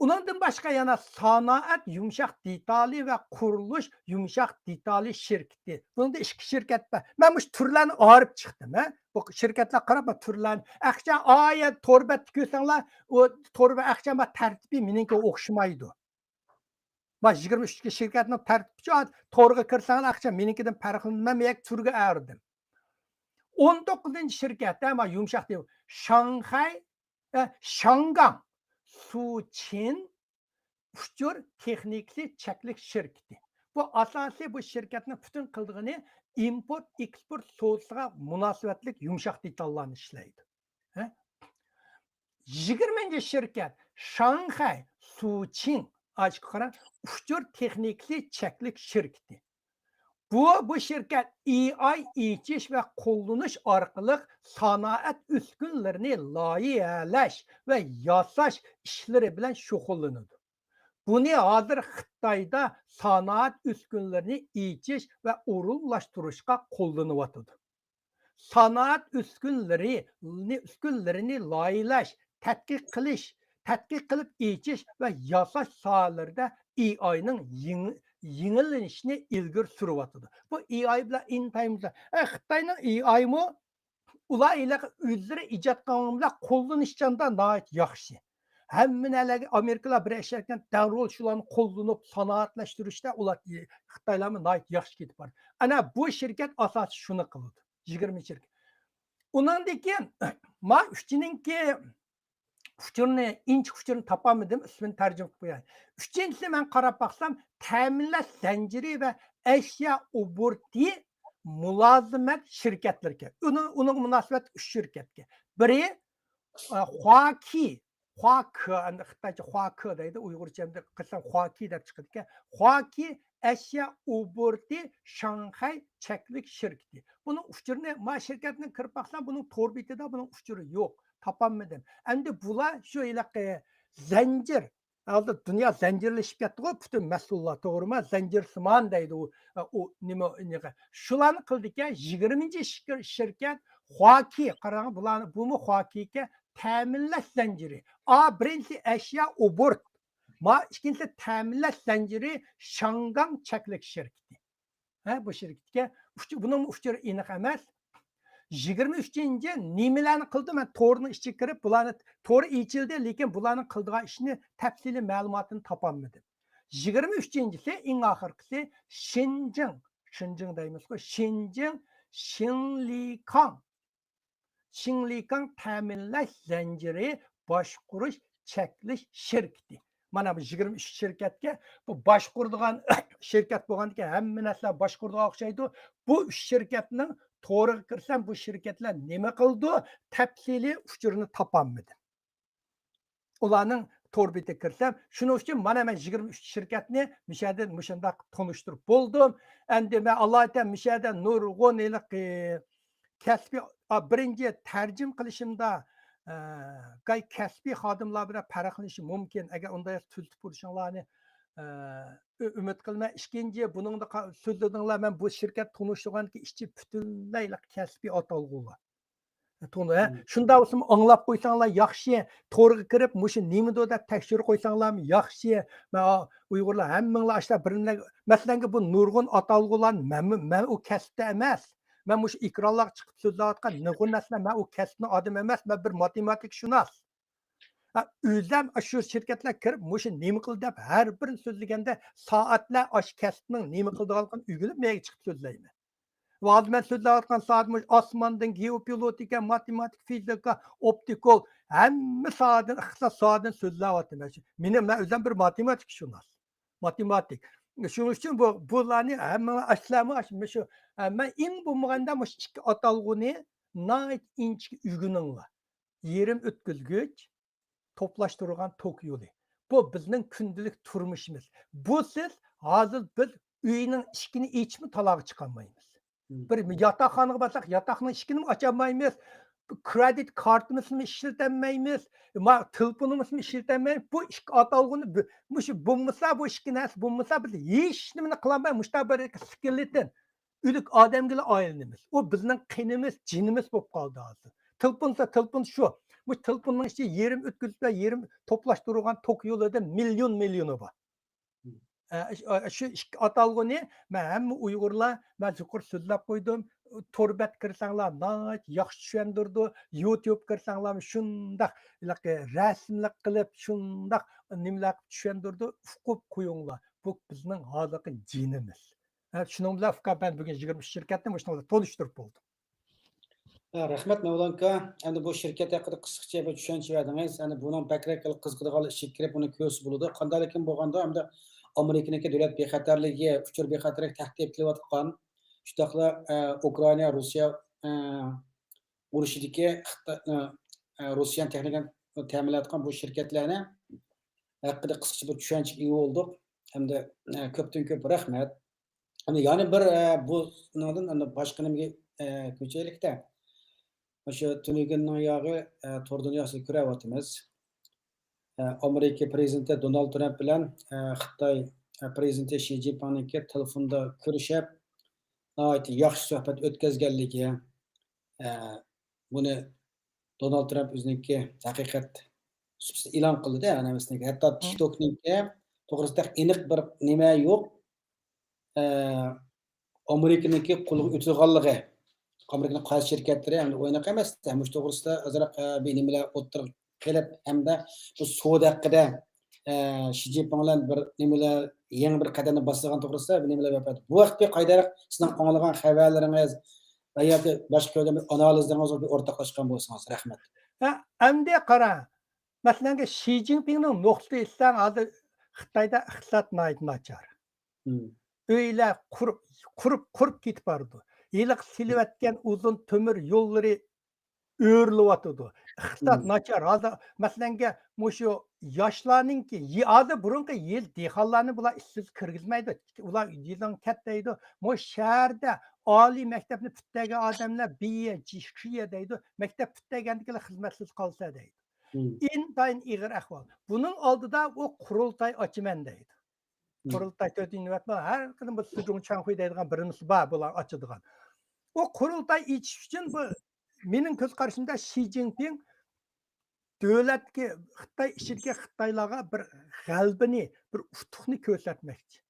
Speaker 2: Undan boshqa yana sanoat yumshoq detali va qurilish yumshoq detali shirkati. Bunda ikki shirkat bor. Men bu turlarni olib chiqdim. Bu shirkatlar qarab turlarni. Aqcha oyat torbatni ko'rsanglar, o torba aqcha tartibi meningga o'xshamaydi. 23 shirkatning tartibi to'g'riga kirsanglar aqcha meninkidan farqlanmaydi, turga ardim. 19-shirkat yumshoq deb Shanghai Shangang Suqin uchur texnikli cheklik shirkati. Bu asosiy bu shirkatning butun qildig'ini import eksport so'siga munosabatli yumshoq detallarni ishlaydi. He? 20. şirket Şanghay Suçin açık qaran uçur texnikasi cheklik şirketi. Bu şirket AI içiş ve kullanış arkalık sanaat üskünlerini layihalash ve yasash işleri bilen şug'ullanadi. Buni hozir Xitoyda sanaat üskünlerini içiş ve o'rinlashtirishga qo'llanyapti. Sanaat üskünlerini layihalash, tadqiq qilib ichish va yasash sohalarida AI'ning yengillanishini ilgari suryapti. Bu AI bilan intaymiz. Xitoyning AI'mi ular o'zlari ijod qilgan bilan qo'llanishchanda nihoyat yaxshi. Hammalarga Amerikalar birlashgan darrol shularni qo'llanib sanoatlashtirishda ular Xitoylarni nihoyat yaxshi ketib bordi. Ana bu shirkat asosi shuni qildi. 20 şirket. Ondan keyin ma uchinchi uchurni topolmadim, ismini tarjima qilib qo'yay. Uchinchisi men qarab baqsam, ta'minlash zanjiri va ashyo oburti mulozimat shirkatlariga. Uning munosabat 3 shirkatga. Biri Huaki, Xitoycha Huaki deydi, Uyg'urchada qilsam Huaki deb chiqadi ekan. Huaki ashyo oburti Shanghai cheklik shirkati. Buning uchurini ma shirkatni kirib baqsam, buning to'r betida buning uchuri yo'q. Topolmadim. Endi bular shu zanjir. Hozir dunyo zanjirlashib ketdi-ku, butun mas'ullar, to'g'rimi? Zanjirsimon deydi u nima. Shularni qildika 20 shirkat Huaki, qarang bularni, bumi Huakiga ta'minlash zanjiri. Birinchi ashyo obort. İkincisi ta'minlash zanjiri Shangang cheklik shirkati. Bu shirkatga buning uchuri aniq emas. 23-ci nimalarni qildi? Men to'rni ichiga kirib, bularni to'ri ichildi, lekin bularning qildigan ishni tafsiliy ma'lumotini topolmadim. 23-si eng oxirgisi Xinjiang deymiz-ku, Xinlikang ta'minlash zanjiri boshqurish cheklash shirkati. Mana bu 23 shirkatga bu boshquradigan shirkat bo'lgandan hamma narsa boshquradigan o'xshaydi. Bu 3 shirkatning to'g'riga kirsam, bu shirkatlar nima qildi? Tafsiliy uchurini topolmadim. Ularning to'r betiga kirsam, shuning uchun mana men 23 shirkatni mishada mushundaq tanishtirib bo'ldim. Endi men Allohdan mishada nurg'un kasbiy birinchi tarjim qilishimda kasbiy xodimlar bilan farqlanishi mumkin. Agar unday tuzib ko'rishinglarni umid qilma. Ikkinchi, buningda so'zladinglar, men bu shirkat tanishtirganki ishchi butunlay kasbiy atalg'ular. Shunda bo'lsa anglab qo'ysanglar yaxshi, to'g'riga kirib, mushu nimado deb tekshirib qo'ysanglarmi yaxshi. Men Uyg'urlar hammanglar ashta birinlar, masalan, bu nurg'un atalg'ular men u kasbda emas. Men mush ekranlarga chiqib so'zlayotgan nurg'un narsa, men u kasbni odam emas, men bir matematikshunos. O'zim shu shirkatlar kirib, mushu nima qildi deb har bir so'zlaganda soatlar ash kasbning nima qildiganligini o'rganib, menga chiqib so'zlayman. Hozir men so'zlayotgan soat osmondan geopolitika, matematik, fizika, optikal hamma soatdan, iqtisod soatdan so'zlayapman. Men o'zim bir matematikshunos. Matematik. Shuning uchun bularni hamma ashlamay shu men eng bo'lmaganda mush ikki atalg'uni nihoyat inchga o'rganinglar. Yerim o'tkazgich, toplashtirgan tok yo'li. Bu bizning kundalik turmushimiz. Bu siz hozir biz uyning ishkini ichmi talog'i chiqolmaymiz. Bir yotoqxonaga borsak, yotoqning ishkini ocholmaymiz. Kredit kartimizni ishlatammaymiz. Telefonimizni ishlatammaymiz. Bu ikki atalg'uni mush bo'lmasa, bu ikki narsa bo'lmasa biz hech nimani qilolmaymiz. Mushta bir skeleton o'lik odamga aylanamiz. U bizning qinimiz, jinimiz bo'lib qoldi hozir. Telefon shu. Bu telefonning ichi yerim o'tkazib, yerim toplashtirgan tok yo'lida million bor. Shu ikki atalg'uni men hamma Uyg'urlar men yuqori so'zlab qo'ydim. To'rbat kirsanglar nihoyat yaxshi tushundirdi. YouTube kirsanglar shundaq rasmlik qilib, shundaq nimalar tushundirdi. Uqib qo'yinglar. Bu bizning hozirgi jinimiz. Shuning bilan men bugun 20 shirkatni shunday tanishtirib bo'ldim.
Speaker 1: Rahmat Mavlonka. Endi bu shirkat haqida qisqacha bir tushuncha berdingiz. Endi buning bakrak qiziqadigan ishi kirib uni ko'rsa bo'ladi. Qanday bo'lganda hamda Amerikaniki davlat bexatarligi, uchur bexatarlik tahdid qilayotgan, shundaqla Ukraina, Rossiya urushidagi Russiyan texnikani ta'minlayotgan bu shirkatlarni haqida qisqacha bir tushunchaga ega bo'ldik. Hamda ko'pdan ko'p rahmat. Hamda yana bir bu nimadan boshqa nimaga ko'chaylikda. O'sha tunugunning yog'i tor dunyosida ko'ryapmiz. Amerika prezidenti Donald Trump bilan Xitoy prezidenti Shi Jinpingniki telefonda ko'rishib, yaxshi suhbat o'tkazganligi, buni Donald Trump o'ziniki haqiqat e'lon qildi-da, anavisini. Hatto TikTok'niki to'g'risida aniq bir nima yo'q. Amerikaniki qo'lga o'tilganligi, Amerikaning qaysi shirkatlari hamda o'ynoq emas, mush to'g'risida ozroq nimalar o'tirib kelib, hamda bu savdo haqida Shi Jinping bilan bir nimalar yangi bir qadamni bosgan to'g'risida nimalar yapadi. Bu vaqtda qaydaroq sizning anglagan xabarlaringiz va yoki boshqa analizlaringiz bir o'rtoqlashgan bo'lsangiz, rahmat.
Speaker 2: Endi qara. Masalan, Shi Jinpingning nuqtai issan hozir Xitoyda iqtisod nachar. Öyle kurup ketip bardı. Yıllık silivetken uzun tömür yolları öğürlüvatıdı. İqtisad načar. Hazır mesela şu yaşlarının ki adı burunki yıl dehallarını bula işsiz kırgızmaydı. Ular yılın kattaydı. Bu şehirde Ali mektebini püttege adamlar biye, cişkiye deydi. Mektep püttegendikiler hizmetsiz kalsa deydi. İntayın iğir ahval. Bunun aldıda o kurultay açımen deydi. Kurultay tötünü etme. Her kızım bu sıcağın çankuyu deydiğen birisi var bulan açıdığan. O kurultay iç için bu menin göz karşımda Xi Jinping devletki Xitay işirke Xitaylarga bir galbini, bir utuqni ko'rsatmoqchi.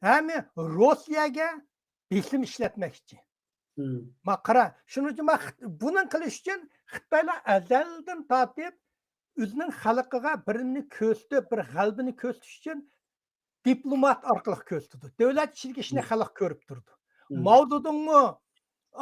Speaker 2: Hem Rossiyaga besim ishlatmoqchi. Ma qara, shuning uchun bunun qilish uchun Xitoylar azaldan tortib o'zining xalqiga birini ko'rsatib, bir galbini ko'rsatish uchun diplomat orqali ko'rsatdi. Davlat ichidagi ishni xalq ko'rib turdi. Mao Zedongmi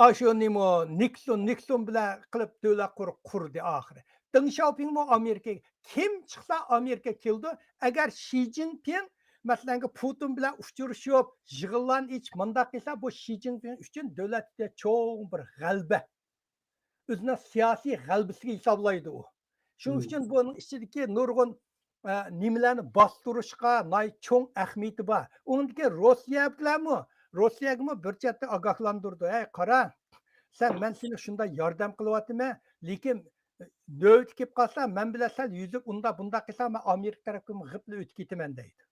Speaker 2: Ashonimo Nixon bilan qilib davlat qurdi oxiri. Deng Xiaopingmi Amerikaga kim chiqsa Amerika keldi. Agar Xi Jinping masalan Putin bilan uchrashib, yig'inlarni ich mundaq qilsa, bu Xi Jinping uchun davlatda cho'ng bir g'alaba. O'zining siyosiy g'alabasiga hisoblaydi u. Shuning uchun buning ichidagi nurg'un nimalarni bostirishga cho'ng ahamiyati bor. Undagi Rossiyaga bir chetda ogohlantirdi. Ey qara, men seni shunday yordam qilyapman, lekin navbat kelib qolsa, men bilan sal yuzib unda bunda qilsa, men Amerika tarafga g'ipli o'tib ketaman deydi.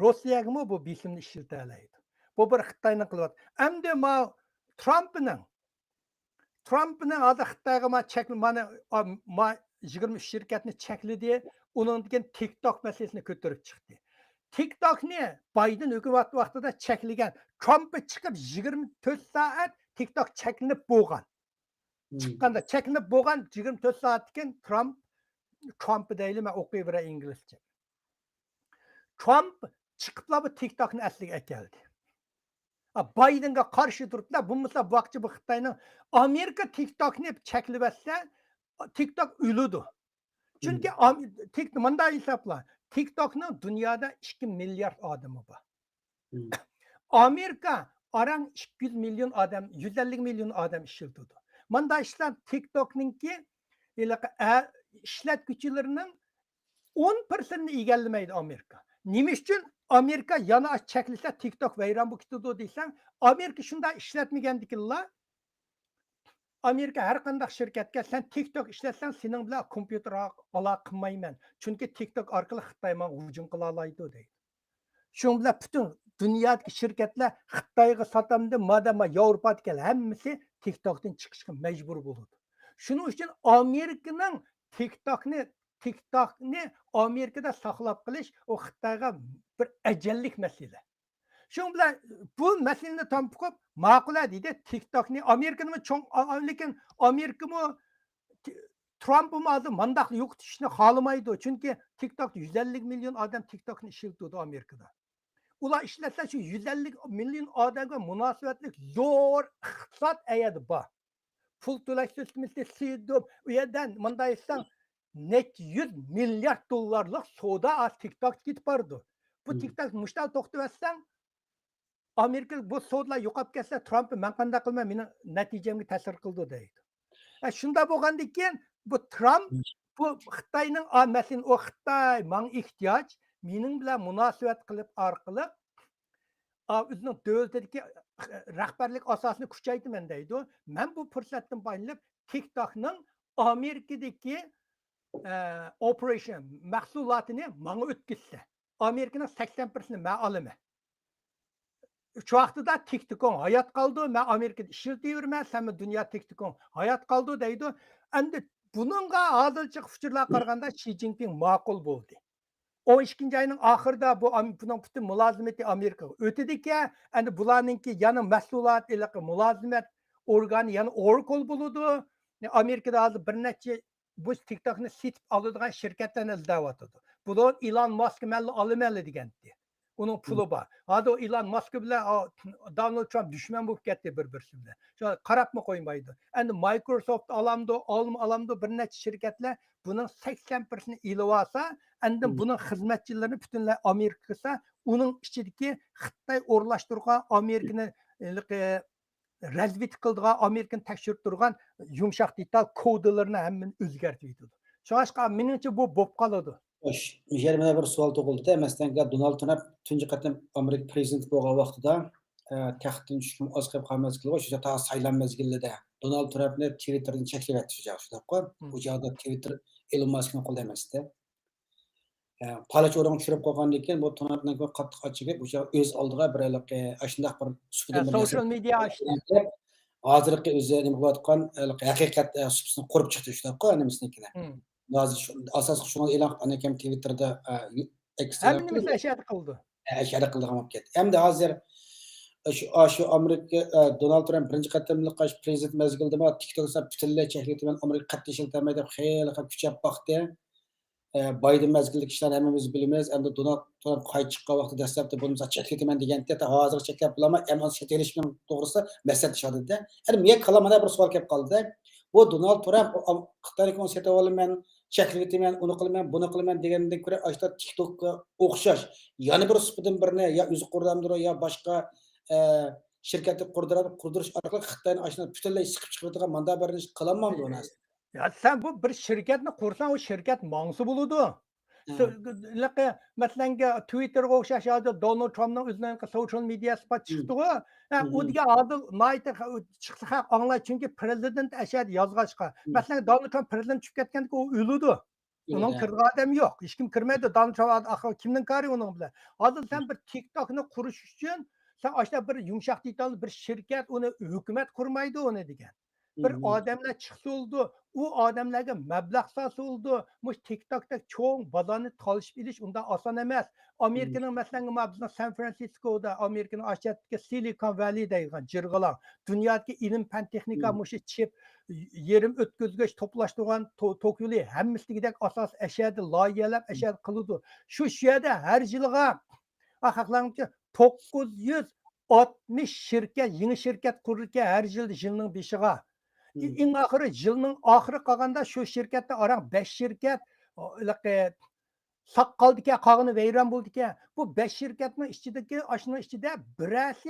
Speaker 2: Rossiyaga bu bisimni ishlatalaydi. Bu bir Xitoyning qilyapti. Endi Trumpning hozir Xitoyga mana 20 shirkatni chekladi, uning degan TikTok masalasini ko'tarib chiqdi. TikTokni Biden hukumat vaqtida cheklagan. Trump chiqib 24 soat TikTok cheklanib bo'lgan. Chiqqanda cheklanib bo'lgan 24 soatdan keyin Trump deyli, men o'qiyvera inglizcha. Trump chiqiblar bu TikTokni asliga keldi. Bidenga qarshi turibdilar. Bo'lmasa vaqti bu Xitoyning Amerika TikTokni cheklab etsa, TikTok o'ladi. Chunki TikTok bunday hisoblar. TikTokning dunyoda 2 milliard odami bor. Amerika arang 200 million odam, 150 million odam ishlatadi. Bunday ishlar TikTokningki ishlatuvchilarining 10%ni egallamaydi Amerika. Nima uchun Amerika yana cheklasa TikTok vayron bo'lib ketadi desang, Amerika shunday ishlatmagandikilar. Amerika har qanday shirkatga sen TikTok ishlatsang, sening bilan kompyuter aloqa qilmayman. Chunki TikTok orqali Xitoyga hujum qila oladi deydi. Shuning bilan butun dunyodagi shirkatlar Xitoyga sotamdi, madama Yevropaga kel, hammasi TikTokdan chiqishga majbur bo'ladi. Shuning uchun Amerikaning TikTokni Amerikada saqlab qilish o Xitoyga bir ajallik masala. Shuning bilan bu masalani topib ma'qul deydi. TikTokni Amerikani cho'ng, lekin Amerikami Trumpmi hozir mandaq yo'qotishni xohlamaydi. Chunki TikTok 150 million odam TikTokni ishlatadi Amerikada. Ular ishlatsa shu 150 million odamga munosabatli zo'r iqtisod ayadi bor. Pul to'lash sistemasi sidib, u yerdan bunday desang net 100 milyard dollarlik savdo TikTok ketib bordi. Bu TikTok mushtal to'xtab etsang, Amerika bu savdolar yo'qolib ketsa, Trump men qanday qilmay meni natijamga ta'sir qildi deydi. Shunda bo'lgandan keyin bu Trump bu Xitoyning masalan u Xitoy menga ehtiyoj, mening bilan munosabat qilib orqali o'zining davlatidagi rahbarlik asosini kuchaytiraman deydi. Men bu fursatdan foydalanib TikTokning Amerikadagi operation mahsulotini menga o'tkazsa, Amerikaning 80%ni men olaman. Şu vaqtida TikTok'un hayat qaldı, mən Amerikada işlətəyirəm, sən dünya TikTok'un hayat qaldı deydi. Endi bununğa hazırçı fikirlər qaraganda Xi Jinping ma'qul bo'ldi. 12 ayının axırda bunun bütün mülazimeti Amerikaga ötediki, endi bularninki yana mahsulot iliqi mülazimət orqanı yana Oracle buludu. Amerikada hozir bir neçə bu TikTok'ni setib aladigan şirkətlərni izləyotidu. Bular Elon Musk mənlə alaməli degandı. Onun pulu var. Hadi o Elon Musk bilan Donald Trump düşman bo'lib ketdi bir-birisiga. Shu qarabmi qo'ymaydi. Endi Microsoft alamdı bir necha shirkatlar buning 80%ni ilib olsa, endi buning xizmatchilarini butunlay Amerika qilsa, uning ichidagi Xitoy o'rlashtirgan Amerikani razvit qildigan, Amerikani tekshirib turgan yumshoq detal kodlarni hammani o'zgartirdi. Shoshqa meningcha bu bo'lib qoladi.
Speaker 1: Xo'sh, yana bir savol tug'ildi. Masalan, Donald Trump tunji qatam Amerika prezidenti bo'lgan vaqtida taxtdan tushib oz qolib qolmasligini, o'sha ta saylov mezgilida Donald Trumpni Twitterdan cheklayapti shundaqqa. Bu joyda Twitter Elon Muskning qo'lida emasdi. Palach o'rin tushirib qo'ygandan keyin bu Trumpning qattiq ochig'i o'sha o'z oldiga bir shundaq bir
Speaker 2: social media ochdi.
Speaker 1: Hozirgi o'zi nima bo'layotgan haqiqat supsini qurib chiqdi shundaqqa nimasinikilar. Hozir asosiy shuni e'lon qilgan ekan Twitterda
Speaker 2: Hammasi ashad qildi.
Speaker 1: Ashad qildi ham ketdi. Endi hozir shu Amerika Donald Trump birinchi qatamliq prezident mezgilida TikTokda butunlay cheklayman Amerika qatnashilmaydi deb xeyli kuchab boqdi. Biden mezgillik ishlarni hammamiz bilamiz. Endi Donald Trump qaytib chiqqan vaqtida dastlabda buni cheklayman deganda hozir cheklab bilaman, emas cheklashim to'g'risi masala chiqadi. Endi men qalamada bir savol kelib qoldi. Bu Donald Trump Xitoyga konsert olaman, cheklayman, uni qilaman, buni qilaman degandan ko'ra ashta TikTokga o'xshash yana bir supidan birini yo o'zi qurdamdir yo boshqa shirkatni qurdirish orqali Xitoyni ashna butunlay siqib chiqadigan manda bir ish qilamanmi buni?
Speaker 2: Ya sen bu bir şirketni qursan, o şirket mangsı buludu. Masalan, Twitterga o'xshash Donald Trumpning o'zining social mediasi chiqdi. U degan hozir nayta chiqsa anglay, chunki prezident ashad yozg'achqa. Masalan, Donald Trump prezident chiqib ketganda u o'ludi. Uning kirgan odam yo'q. Hech kim kirmaydi. Donald Trump kimning kari uning bilan. Hozir sen bir TikTokni qurish uchun sen ashta bir yumshoq detal bir shirkat uni hukumat qurmaydi uni degan. Bir odamlar chiqsa oldu, u odamlarga mablag' solsa oldu. Mush TikTokda cho'ng bozorni tolishib ilish unda oson emas. Amerikaning masalan bizning San Fransiskoda, Amerikaning ashadagi Silicon Valley degan jirg'ilar, dunyodagi ilm fan texnika mush chip yerim o'tkazgich to'plashtirgan Tokyo'li hammasigidek asos ashadi loyihalar ashad qiladi. Shu yerda har yilga haqlarga 960 shirkat, yangi shirkat qurilgan har yilning beshiga. En ahırı yılının ahırı qalganda şu şirkette aran 5 şirket saq qaldı ki qağını veyran buldu ki bu 5 şirketnin içindeki aşının içinde birisi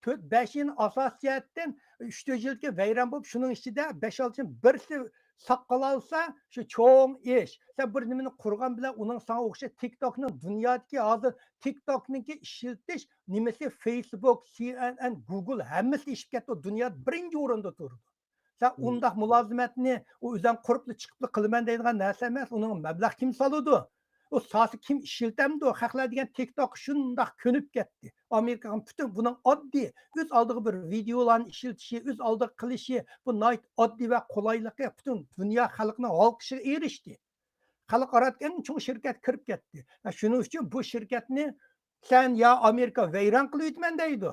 Speaker 2: 4-5'in asasiyetten 3-4 yılki veyran bulup şunun içinde 5-6'ın birisi saq qalalsa şu çoğun iş. Sen bir nimini kurgan bile onun sana okşa TikTok'un dünyadaki hazır TikTok'unki işletiş nimesi Facebook, CNN, Google hemmesi işip ketdi. Dünyada birinci oranda durdu. Sen undaq mülazimetini o yüzden kuruplu çıkıplı kılman deydiğen narsa emas, onun meblag kim salıdı? O sası kim işiltemdi o haqlar degan TikTok şundaq könüp ketdi. Amerika'nın bütün bunun oddi, öz aldığı bir videoların işiltişi, öz aldığı kılışı, bu nayt oddi ve kolaylıqı bütün dünya xalqına alqışına erişdi. Xalq arat en çoğu şirket kirip ketdi. Şunun için bu şirketni sen ya Amerika veyran qılıydman deydi.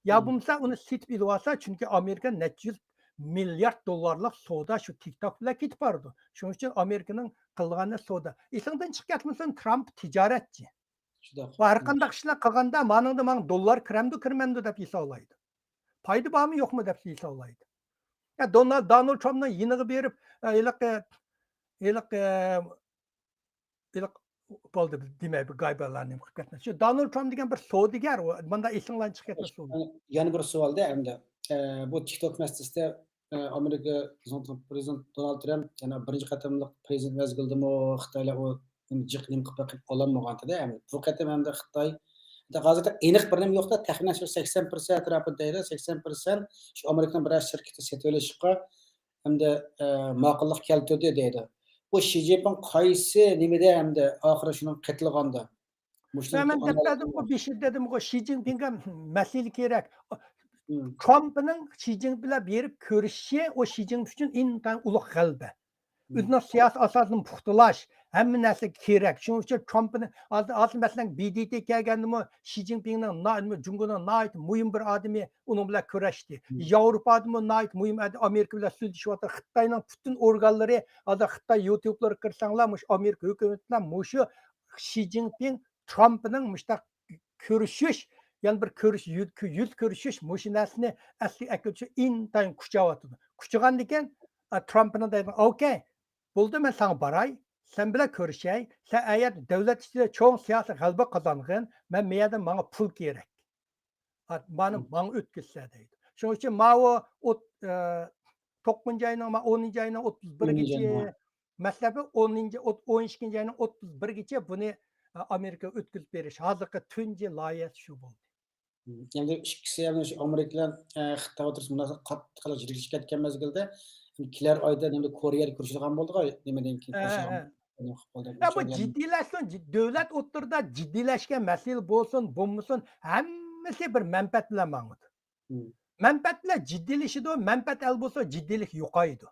Speaker 2: Ya bumsa onu sitip ilib olsa, çünkü Amerika neçə milyard dollarlık soda şu TikTok bilan ketib bardı. Şunun için Amerika'nın qilgani soda. Esingdan chiqib ketmasin, Trump tijoratchi. Har qanday ishlar qilganda man dollar kirmamdi deb hisoblaydi. Foyda bormi yo'qmi deb hisoblaydi. Ya Donald Trump'ni yiniga berib, bo'ldi demak bu g'aybalarni qilib ketdi. Shu Donald Trump degan bir savdogar, bunda esingdan chiqib ketdi.
Speaker 1: Yana bir savolda endi bu TikTok masalasida Amerika prezident Donald Trump yana birinchi qatamliq prezident mezgildimi Xitoylar o jiq nim qilib qilib ololmaganda endi bu qatam hamda Xitoy hozirda aniq bir nima yo'qda taxminan shu 80% atrofida deydi 80% shu Amerikaning biror shirkati sotib olishga hamda ma'qullik keltirdi deydi. Bu Xi Jinping qaysi nimada hamda oxiri shuni qitilganda
Speaker 2: Ben dedim o bir şey dedim o Xi Jinping'e mesele gerek.
Speaker 1: Hmm.
Speaker 2: Trump'ın Xi Jinping'le berip görüşü o Xi Jinping için intan uluk galbe. Özünün siyasi asasını puxtulaş, həmin nəsə gerek. Şunun üçün Trump'ın aslında mesela BDT gəlgəndə mi Xi Jinping'in Cumhur'un nait mühim bir adamı onunla görüştü. Avrupa adamı nait mühim Amerika ile sözleşiyor. Xitay'ın bütün organları adı Xitay YouTube'ları kırsanlarmış Amerika hükümetinden muşu Xi Jinping Trump'ın müştak görüşüş yani bir yüz görüşüş muşu nəsini əsli əkilçi intayın kuçavatdı. Kuçagan diken Trump'ın da okey. Buldu ben sana baray, sen bile görüşey, sen eğer devlet içinde çoğun siyasi galba kazanğın, ben meyadan bana pul gerek. Bana ötküzse deydi. Şunun için o 9. ayının, 10. ayının 31 geçe, mesela 12. ayının 31 geçe bunu Amerika ötküzüp veriş. Hazırki tünce layet şu buldu.
Speaker 1: Endi ikkisi ham shu Amerika bilan Xitoy o'tirish munosabat qattiq qilib jirgishib ketgan mezgilda kelar oyda endi Koreyaga ko'rishadigan bo'ldi-ku nimadan keyin
Speaker 2: Ya bu ciddileşsin, devlet oturda ciddileşken mesele bolsun, bulmuşsun, hemmesi bir menfaat bilen mağdur. Menfaat bilen ciddileşidi o, menfaat el bolsa ciddilik yokaydı.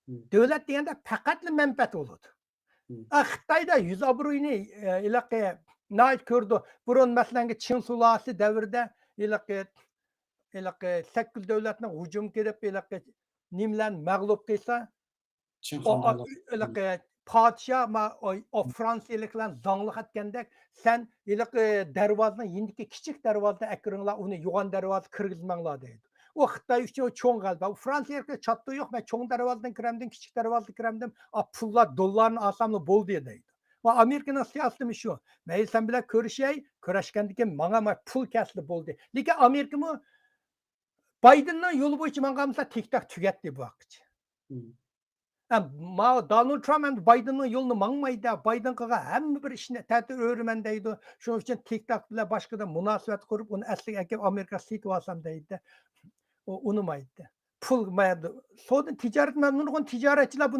Speaker 2: Devlet degende faqatla menfaat olurdu. Xitayda yüz abruyunu ilaqe nait gördü. Burun mesela Çin sulası devirde ilaqe 8 devletine hücum kirip ilaqe nimlen mağlup kıysa ilaqe padişah o Fransiyalıklar zanlık etkendek sen ilaqe dervazını yindiki küçük dervazda ekranla onu yuğan dervazı kırgızmanla deydi. O Xitay üçün o çoğun galiba. Fransiyalıklar çattığı yok. Ben çoğun dervazdan kiremdim, küçük dervazdan kiremdim. Pullar, dolarını asamlı bol diye deydi. O Amerika'nın siyaseti şu. Meyil sen bile körüşey, körüşkendeki bana pul kesli bol diye. Liki Amerika mı? Biden'ın yolu boyunca bana tik-tak tüketti bu vakit. Donald Trump hem Biden'ın yolunu mangmaydı. Biden kağa hem bir işine tədbir öğrenmen deydi. Şunun için tik-tak bile başka da münasebet kurup onu eslik ekip Amerika siti vasam deydi. O unumaydı. Pul maydı. Sonra ticaret memnun ticaretçiler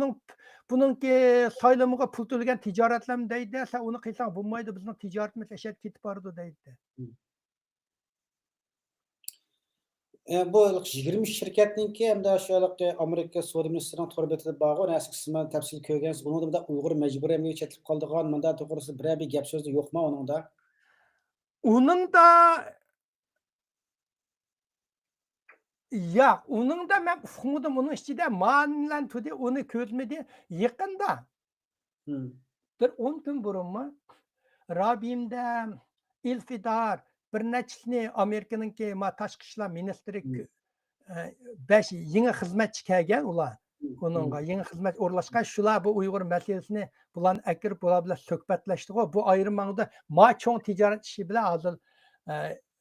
Speaker 2: bunun ki sayılımıga pul tölgen ticaretler deydi. Sen onu kıysan bulmaydı. Bizim ticaretimiz eşit kitip vardı deydi.
Speaker 1: Bu 20 şirketninki hamda shu Amerika Savdo ministrining to'g'ri betida bog'i nasib qisman tafsil ko'rgansiz. Uningda Uyg'ur majburiy emgakka chetlib qoldigan, menda to'g'risi biror bir gap so'z yo'qmi uningda?
Speaker 2: Onun da ya onun da ben ufkumudım onun içinde manilen tudi onu közmedi yakında. Bir 10 gün burun mu? Rabim'de İlfidar bir neçsini Amerika'nın ki taşqı işler ministri 5 yeni hizmetçi kelgen ular. Onunla yeni hizmet orlaşkan şular bu Uygur meselesini bulan ekir bulabla söhbetleşti. Bu ayrımanda çoğun ticaret işi bile azıl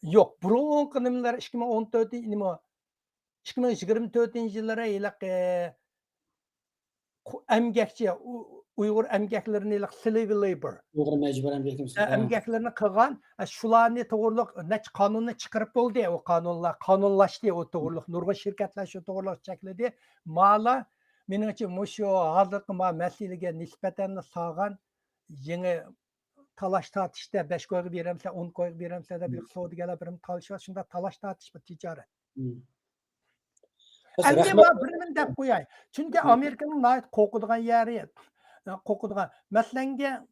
Speaker 2: yok. Burun kınımlar 2014 2024 yıllara ilak emgekçi Uygur emgeklerini ilak slave labor.
Speaker 1: Uygur mecbur emgekçi.
Speaker 2: Emgeklerini kılgan şularını toğırlık neç kanunu çıkarıp oldu o kanunlar kanunlaştı o toğırlık nurgun şirketler şu toğırlık çekledi. Mala benim için şu hazırkı meselege nispeten sağan yeni talaş tartışta 5 koyup veremse 10 koyup veremse de bir soğudu gele birim talışıyor. Şimdi talaş tartışma ticaret. Endi birinin dep qo'yay. Chunki Amerikaning nayt qo'qidigan yeri, qo'qidigan. Masalanga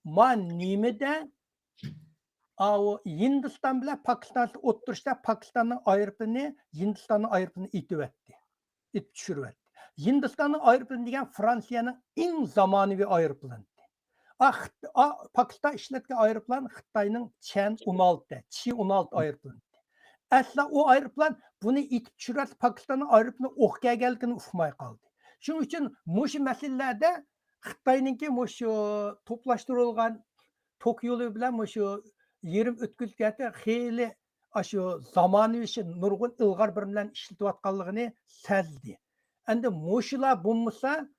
Speaker 2: nimada o Hindiston bilan Pokiston o'tirishda Pokistonning aeroplani Hindistonning aeroplanini itib etdi. İtib tushirib etdi. Hindistonning aeroplani degan Fransiyaning eng zamonaviy aeroplani. Pokiston ishlatgan aeroplan Xitoyning Chen 16, Chi 16 aeroplani. Asla o aeroplan bunu itip çürət Pakistan'ın aeroplanı oq gəlgəni ufmay qaldı. Şunun üçün muşu məsələlərdə Xitayınınki muşu toplaşdırılğan tok yolu bilan muşu yerim ötküzgəti xeyli shu zamonaviy nurg'un ilg'or bir bilan ishlatayotganligini sezdi. Endi mushular bo'lmasa,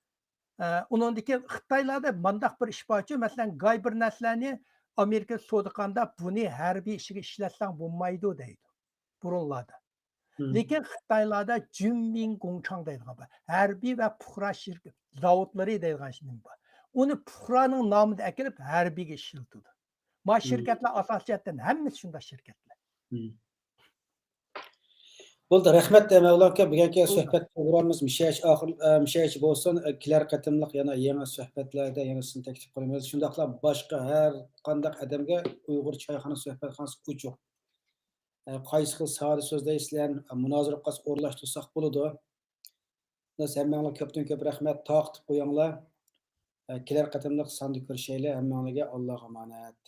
Speaker 2: uningdagi Xitoylarda mandaq bir ish borchi, masalan, gay bir narsalarni Amerika sodiqanda buni harbiy ishiga ishlatsang bo'lmaydi deydi. Burunlarda. Lekin Xitoylarda Junmin Gongchang deydigan bor. Harbiy va puhra shirkat zavodlari deydigan şey bor. Uni puhraning nomida akilib harbiyga ishlatadi. Ma shirkatlar asosiyatdan hammasi shunday shirkatlar.
Speaker 1: Bo'ldi, rahmat Mavlon aka. Bugungi suhbat programmamiz mishayish bo'lsin. Kelar qatimliq yana yangi suhbatlarda yana sizni taklif qilamiz. Shundaqla boshqa har qanday odamga Uyg'ur choyxona suhbatxonasi uchuq. Qaysi xil soda so'zlaysizlar, munozara qilib o'rlashtirsak bo'ladi. Biz hammanglarga ko'pdan ko'p rahmat taqib qo'yinglar. Kelar qatimliq sonda ko'rishaylik. Hammanglarga Alloh omonat.